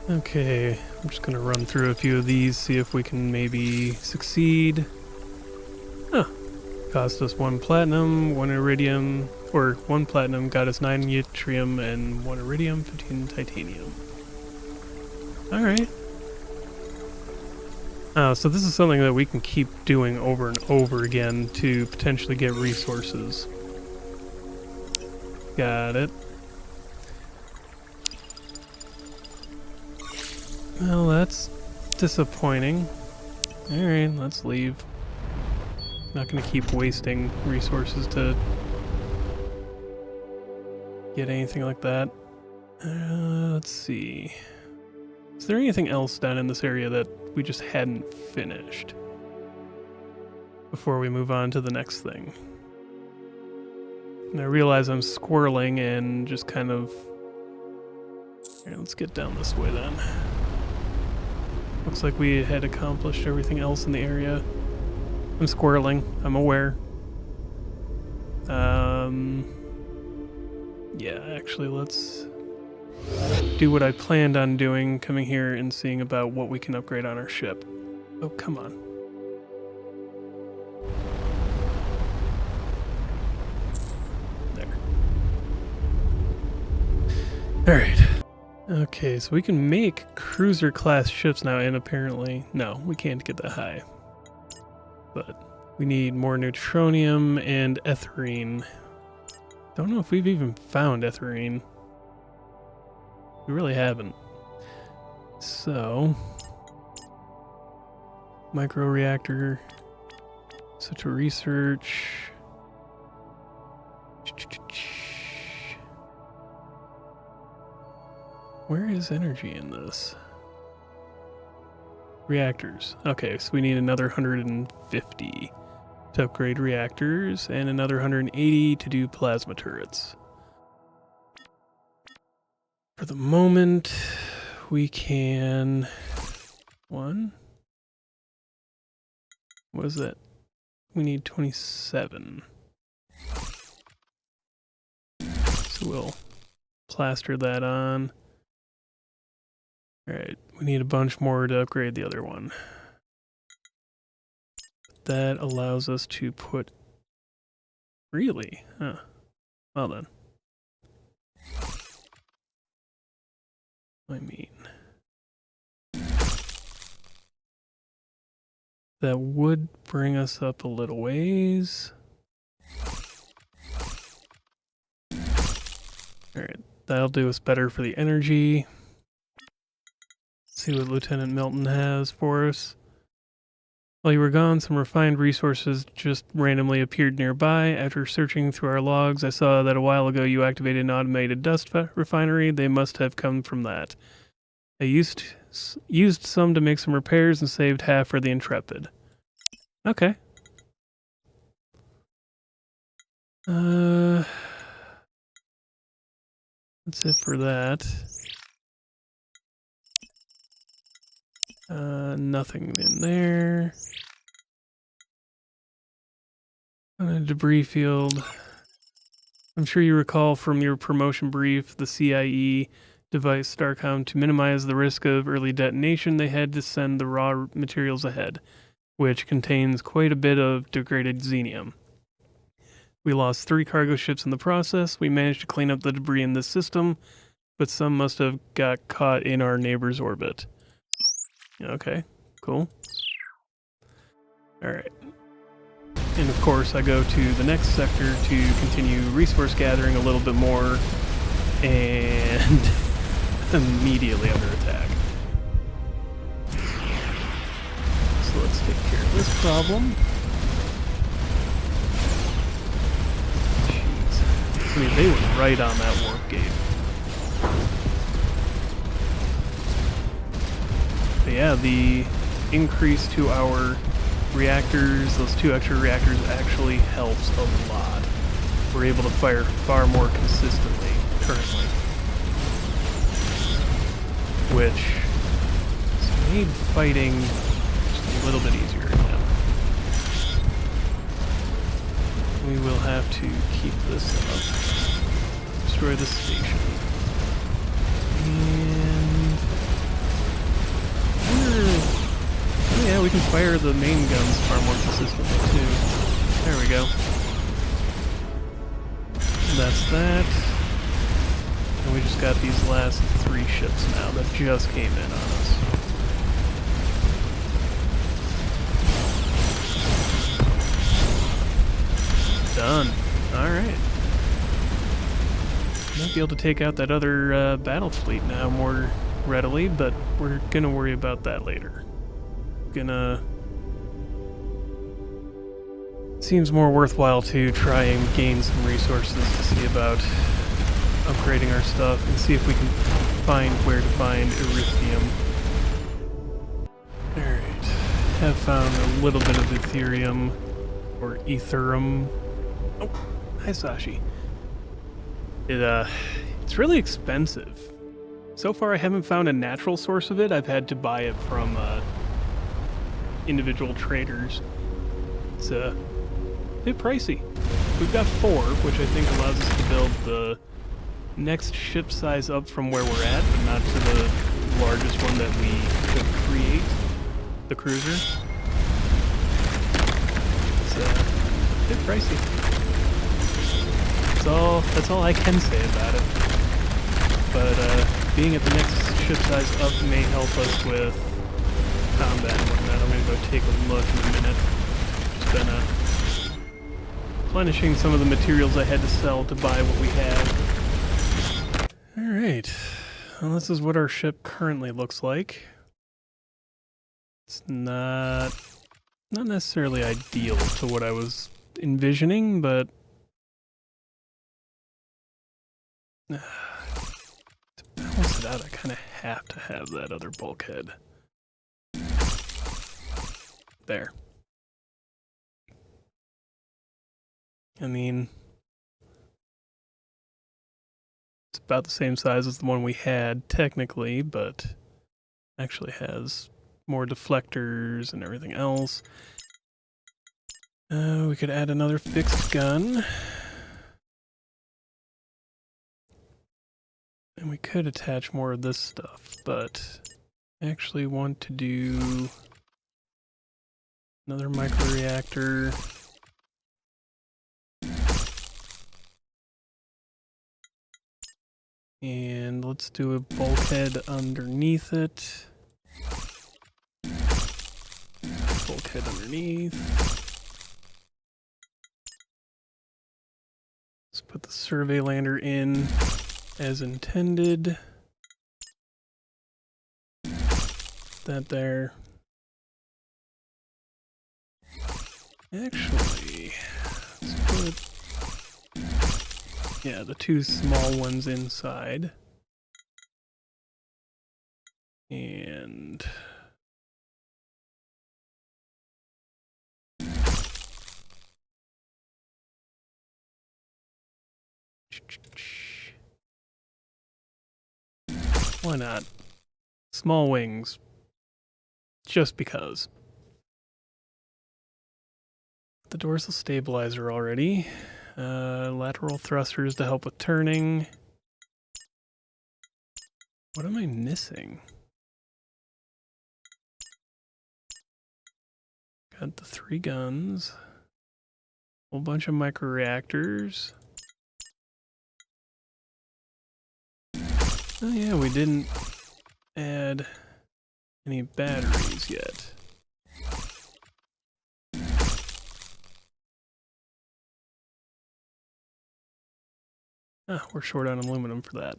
Speaker 1: Okay, I'm just gonna run through a few of these, see if we can maybe succeed. Huh. Cost us 1 platinum, 1 iridium, or 1 platinum got us 9 yttrium and 1 iridium, 15 titanium. Alright. So this is something that we can keep doing over and over again to potentially get resources. Got it. Well, that's disappointing. Alright, let's leave. Not gonna keep wasting resources to get anything like that. Let's see. Is there anything else down in this area that we just hadn't finished before we move on to the next thing? And I realize I'm squirreling and just kind of... Here, let's get down this way then. Looks like we had accomplished everything else in the area. I'm squirreling, I'm aware. Yeah, actually let's do what I planned on doing, coming here and seeing about what we can upgrade on our ship. Oh, come on. There. Alright. Okay, so we can make cruiser class ships now, and apparently, no, we can't get that high. But we need more neutronium and ethylene. Don't know if we've even found ethylene. We really haven't. So, microreactor, such a research. Where is energy in this? Reactors. Okay, so we need another 150 to upgrade reactors and another 180 to do plasma turrets. For the moment, we can... What is that? We need 27. So we'll plaster that on. Alright, we need a bunch more to upgrade the other one. That allows us to put... Really? Huh. Well then. I mean... That would bring us up a little ways. Alright, that'll do us better for the energy. See what Lieutenant Milton has for us. While you were gone, some refined resources just randomly appeared nearby. After searching through our logs, I saw that a while ago you activated an automated dust refinery. They must have come from that. I used some to make some repairs and saved half for the Intrepid. Okay. That's it for that. Nothing in there. On a debris field. I'm sure you recall from your promotion brief, the CIE device Starcom to minimize the risk of early detonation, they had to send the raw materials ahead, which contains quite a bit of degraded xenium. We lost 3 cargo ships in the process. We managed to clean up the debris in this system, but some must have got caught in our neighbor's orbit. Okay, cool. Alright. And of course I go to the next sector to continue resource gathering a little bit more, and immediately under attack. So let's take care of this problem. Jeez. I mean, they were right on that warp gate. But yeah, the increase to our reactors, those 2 extra reactors, actually helps a lot. We're able to fire far more consistently currently, which has made fighting just a little bit easier again. We will have to keep this up. Destroy the station. And oh yeah, we can fire the main guns far more consistently too. There we go. That's that. And we just got these last 3 ships now that just came in on us. Done. Alright. Might be able to take out that other battle fleet now more readily, but we're gonna worry about that later. Seems more worthwhile to try and gain some resources to see about upgrading our stuff and see if we can find where to find erythium. Alright. Have found a little bit of Ethereum or Ethereum. Oh, hi Sashi. It's really expensive. So far I haven't found a natural source of it. I've had to buy it from individual traders. It's a bit pricey. We've got 4, which I think allows us to build the next ship size up from where we're at, but not to the largest one that we could create, the cruiser. It's a bit pricey. That's all I can say about it. But being at the next ship size up may help us with combat and whatnot. I'm gonna go take a look in a minute. Just been replenishing some of the materials I had to sell to buy what we had. Alright. Well, this is what our ship currently looks like. It's not necessarily ideal to what I was envisioning, but to balance it out, I kind of have to have that other bulkhead. There. I mean, it's about the same size as the one we had, technically, but actually has more deflectors and everything else. We could add another fixed gun. And we could attach more of this stuff, but I actually want to do another microreactor. And let's do a bulkhead underneath it. Bulkhead underneath. Let's put the survey lander in as intended. That there. Actually, let's put, yeah, the 2 small ones inside. And why not? Small wings. Just because. The dorsal stabilizer already. Lateral thrusters to help with turning. What am I missing? Got the 3 guns. Whole bunch of microreactors. Oh yeah, we didn't add any batteries yet. Ah, we're short on aluminum for that.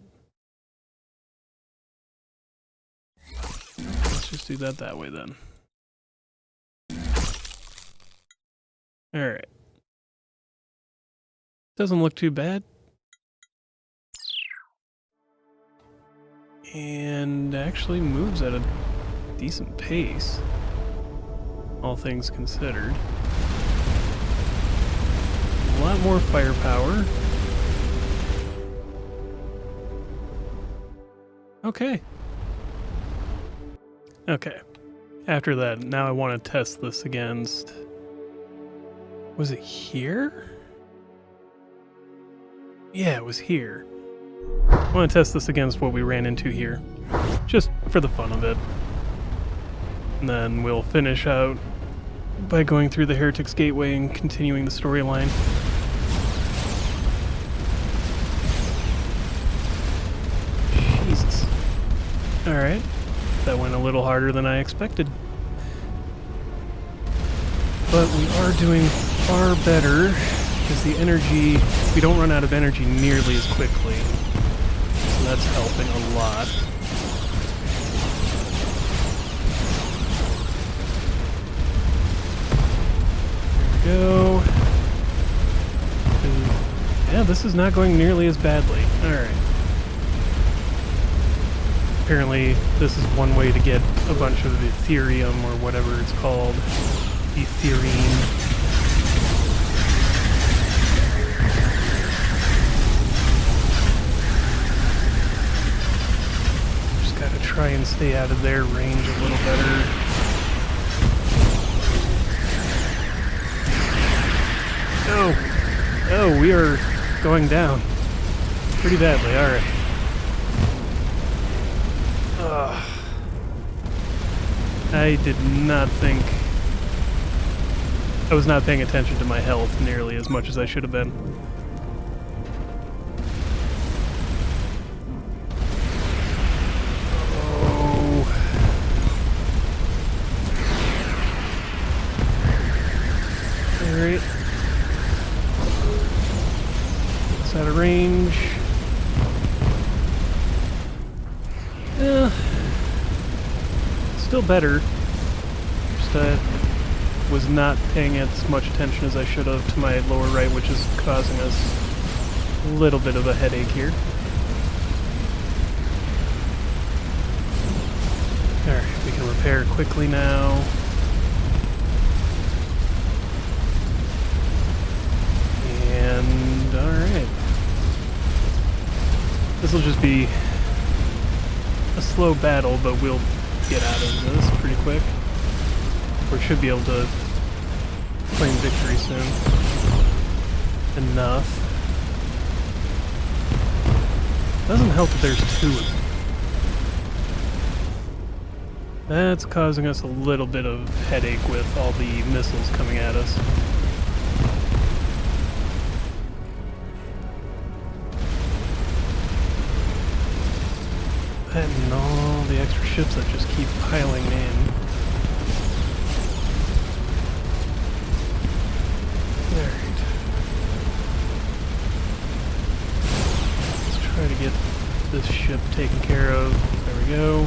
Speaker 1: Let's just do that way then. Alright. Doesn't look too bad. And actually moves at a decent pace, all things considered. A lot more firepower. Okay. Okay. After that, now I want to test this against... Was it here? Yeah, it was here. I want to test this against what we ran into here, just for the fun of it. And then we'll finish out by going through the Heretics Gateway and continuing the storyline. Jesus. Alright. That went a little harder than I expected. But we are doing far better, because the energy... we don't run out of energy nearly as quickly. So that's helping a lot. There we go. And yeah, this is not going nearly as badly. Alright. Apparently, this is one way to get a bunch of Ethereum, or whatever it's called. Ethereum. Just gotta try and stay out of their range a little better. Oh, we are going down pretty badly. Alright. I did not think... I was not paying attention to my health nearly as much as I should have been. Oh. Alright. It's out of range. Yeah. Still better. Just was not paying as much attention as I should have to my lower right, which is causing us a little bit of a headache here. Alright, we can repair quickly now. And alright. This will just be a slow battle, but we'll get out of this pretty quick. We should be able to claim victory soon. Enough. Doesn't help that there's two of them. That's causing us a little bit of headache with all the missiles coming at us. And all the extra ships that just keep piling in. Alright. Let's try to get this ship taken care of. There we go.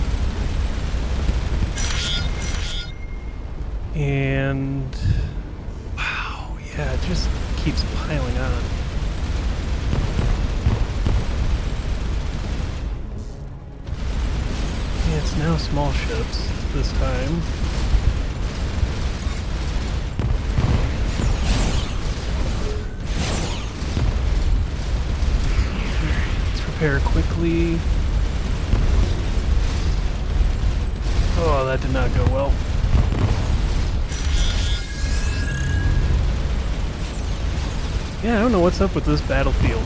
Speaker 1: And... wow, yeah, it just keeps piling on. Yeah, it's now small ships this time. Let's repair quickly. Oh, that did not go well. Yeah, I don't know what's up with this battlefield.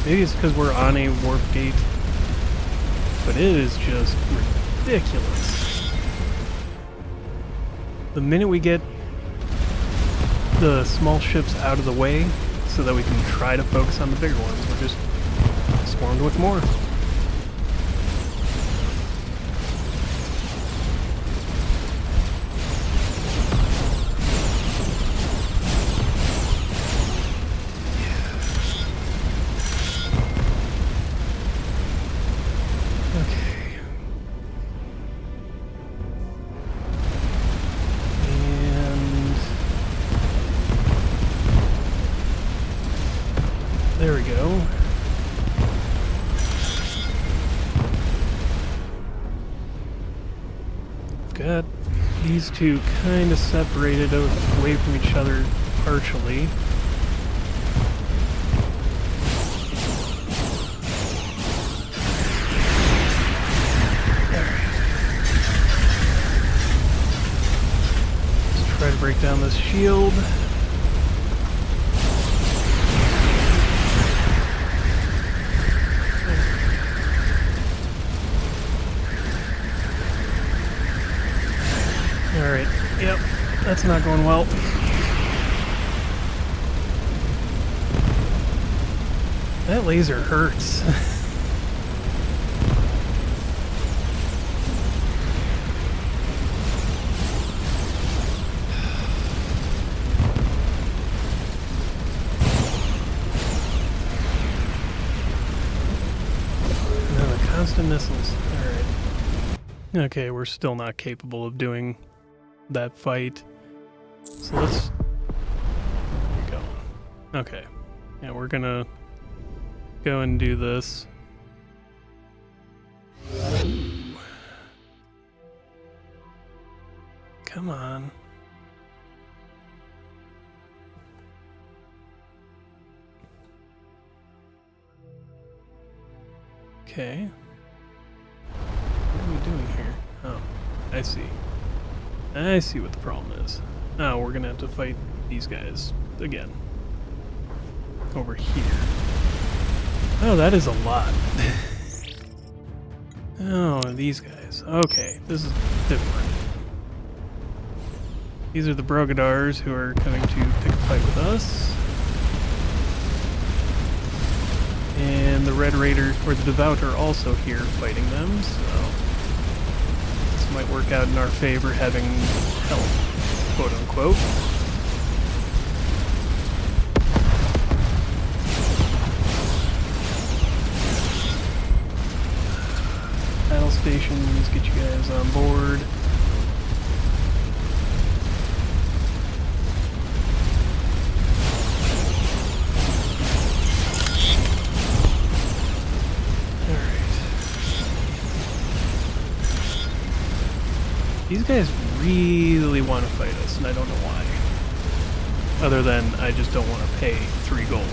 Speaker 1: Maybe it's because we're on a warp gate. But it is just ridiculous. The minute we get the small ships out of the way so that we can try to focus on the bigger ones, we're just swarmed with more. There we go. Got these two kind of separated away from each other partially. Let's try to break down this shield. Alright, yep, that's not going well. That laser hurts. No, the constant missiles. Alright. Okay, we're still not capable of doing that fight. So let's get going. Okay. Yeah, we're gonna go and do this. Come on. Okay. What are we doing here? Oh, I see. I see what the problem is. Now we're gonna have to fight these guys again. Over here. Oh, that is a lot. Oh, these guys. Okay, this is different. These are the Brogadars who are coming to pick a fight with us. And the Red Raider, or the Devout, are also here fighting them, so this might work out in our favor, having help, quote unquote. Battle stations, get you guys on board. These guys really want to fight us, and I don't know why. Other than I just don't want to pay 3 gold.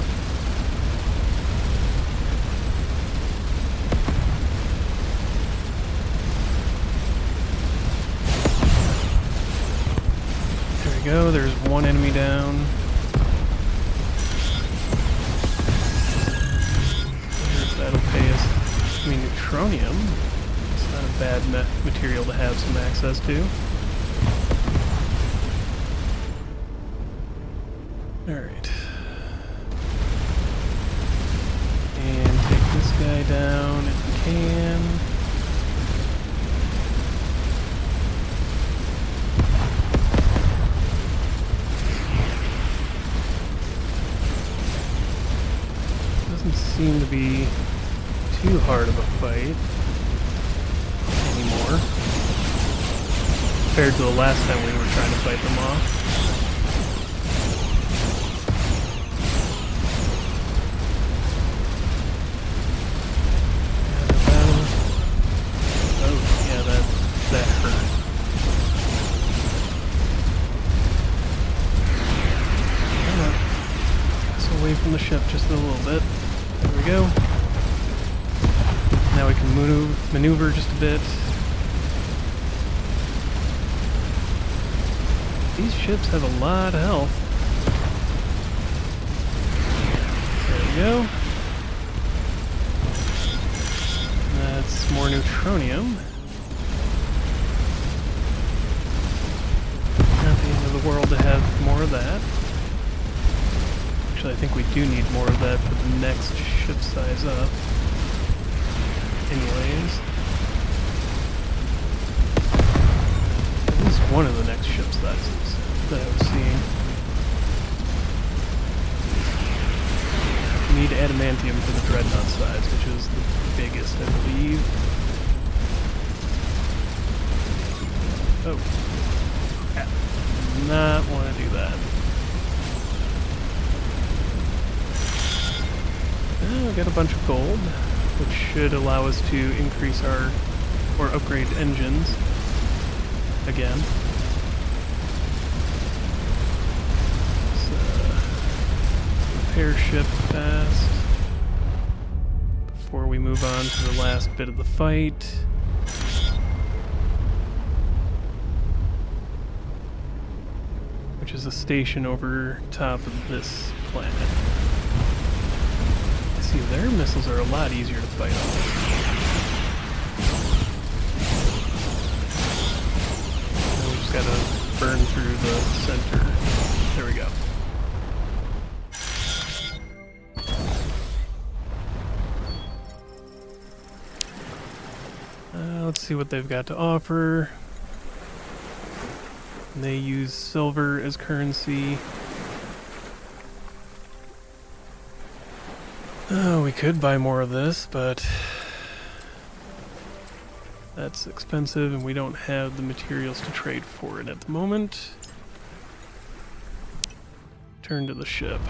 Speaker 1: There we go, there's one enemy down. That'll pay us, I mean, neutronium. Not a bad material to have some access to. Alright. And take this guy down if we can. Doesn't seem to be too hard of a fight anymore, compared to the last time we were trying to fight them off. Oh, yeah, that hurt. Let's away from the ship just a little bit. There we go. Now we can maneuver just a bit. These ships have a lot of health. There we go. That's more neutronium. Not the end of the world to have more of that. Actually, I think we do need more of that for the next ship size up. Anyways. At least one of the next ship sizes that I was seeing. We need adamantium for the dreadnought size, which is the biggest, I believe. Oh. Crap. Do not want to do that. we got a bunch of gold, which should allow us to increase our, or upgrade engines again. Let's repair ship fast before we move on to the last bit of the fight. Which is a station over top of this planet. See, their missiles are a lot easier to fight off. Now we just gotta burn through the center. There we go. Let's see what they've got to offer. They use silver as currency. Oh, we could buy more of this, but that's expensive and we don't have the materials to trade for it at the moment. Turn to the ship.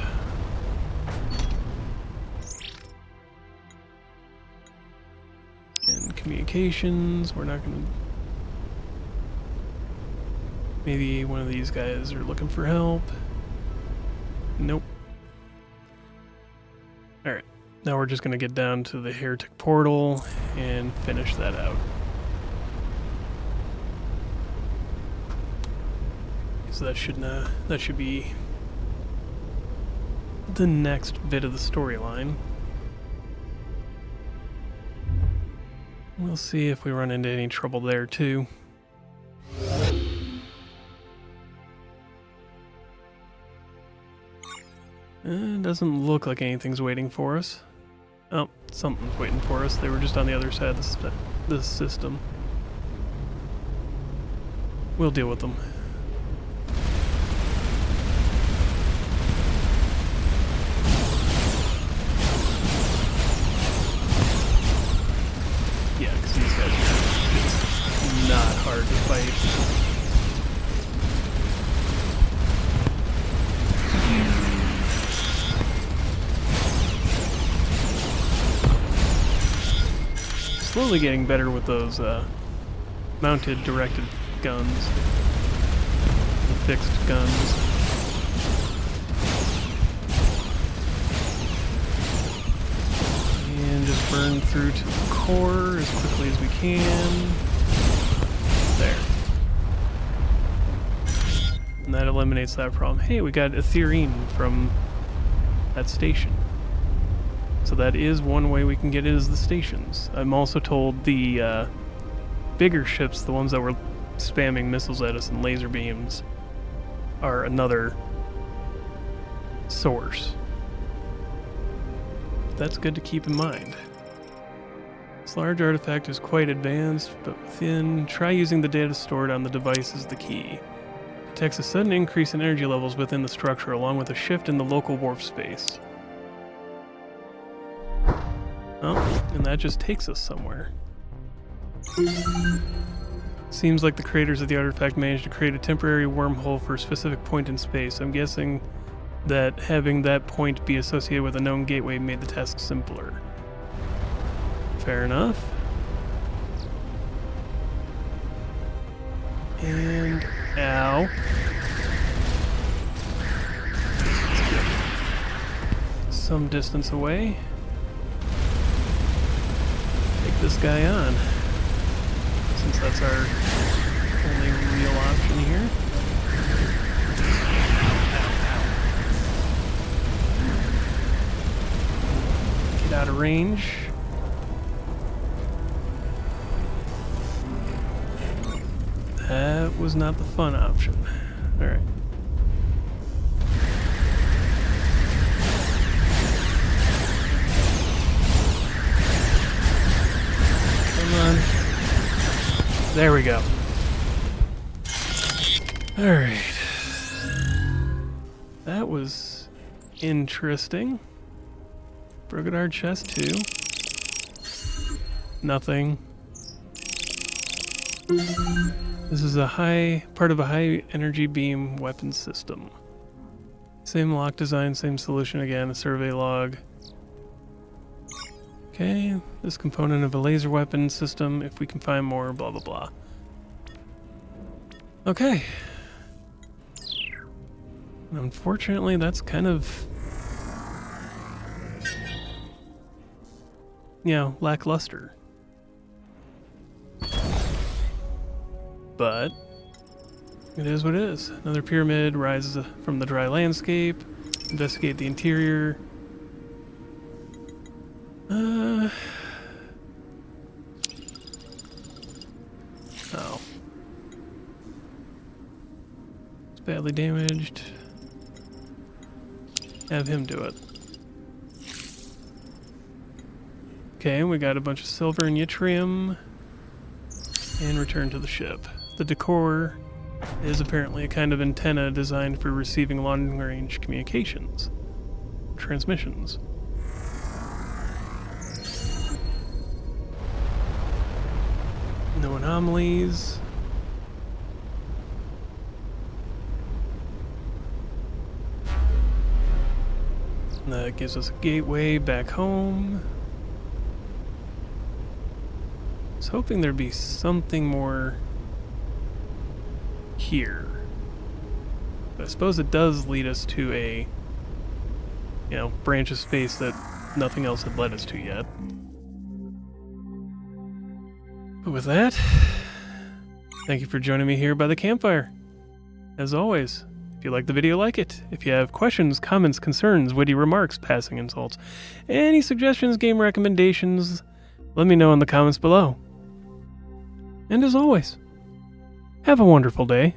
Speaker 1: And communications, we're not going to... Maybe one of these guys are looking for help. Nope. Alright, now we're just going to get down to the heretic portal and finish that out. So that should be the next bit of the storyline. We'll see if we run into any trouble there too. It doesn't look like anything's waiting for us. Oh, something's waiting for us. They were just on the other side of the system. We'll deal with them. Yeah, because these guys are just not hard to fight. Slowly getting better with those mounted directed guns, the fixed guns. And just burn through to the core as quickly as we can. There. And that eliminates that problem. Hey, we got Ethereum from that station. So that is one way we can get it, is the stations. I'm also told the bigger ships, the ones that were spamming missiles at us and laser beams, are another source. That's good to keep in mind. This large artifact is quite advanced, but within, try using the data stored on the device as the key. Detects a sudden increase in energy levels within the structure, along with a shift in the local warp space. Oh, and that just takes us somewhere. Seems like the creators of the artifact managed to create a temporary wormhole for a specific point in space. I'm guessing that having that point be associated with a known gateway made the task simpler. Fair enough. And... ow. Let's get some distance away. This guy on, since that's our only real option here. Get out of range. That was not the fun option. All right. There we go. Alright. That was interesting. Broken hard chest too. Nothing. This is a part of a high energy beam weapon system. Same lock design, same solution again, a survey log. Okay, this component of a laser weapon system, if we can find more, blah blah blah. Okay. Unfortunately, that's kind of, you know, lackluster. But it is what it is. Another pyramid rises from the dry landscape. Investigate the interior. Oh. It's badly damaged. Have him do it. Okay, we got a bunch of silver and yttrium. And return to the ship. The decor is apparently a kind of antenna designed for receiving long-range communications. Transmissions. No anomalies. That gives us a gateway back home. I was hoping there'd be something more here. But I suppose it does lead us to a, you know, branch of space that nothing else had led us to yet. But with that, thank you for joining me here by the campfire. As always, if you like the video, like it. If you have questions, comments, concerns, witty remarks, passing insults, any suggestions, game recommendations, let me know in the comments below. And as always, have a wonderful day.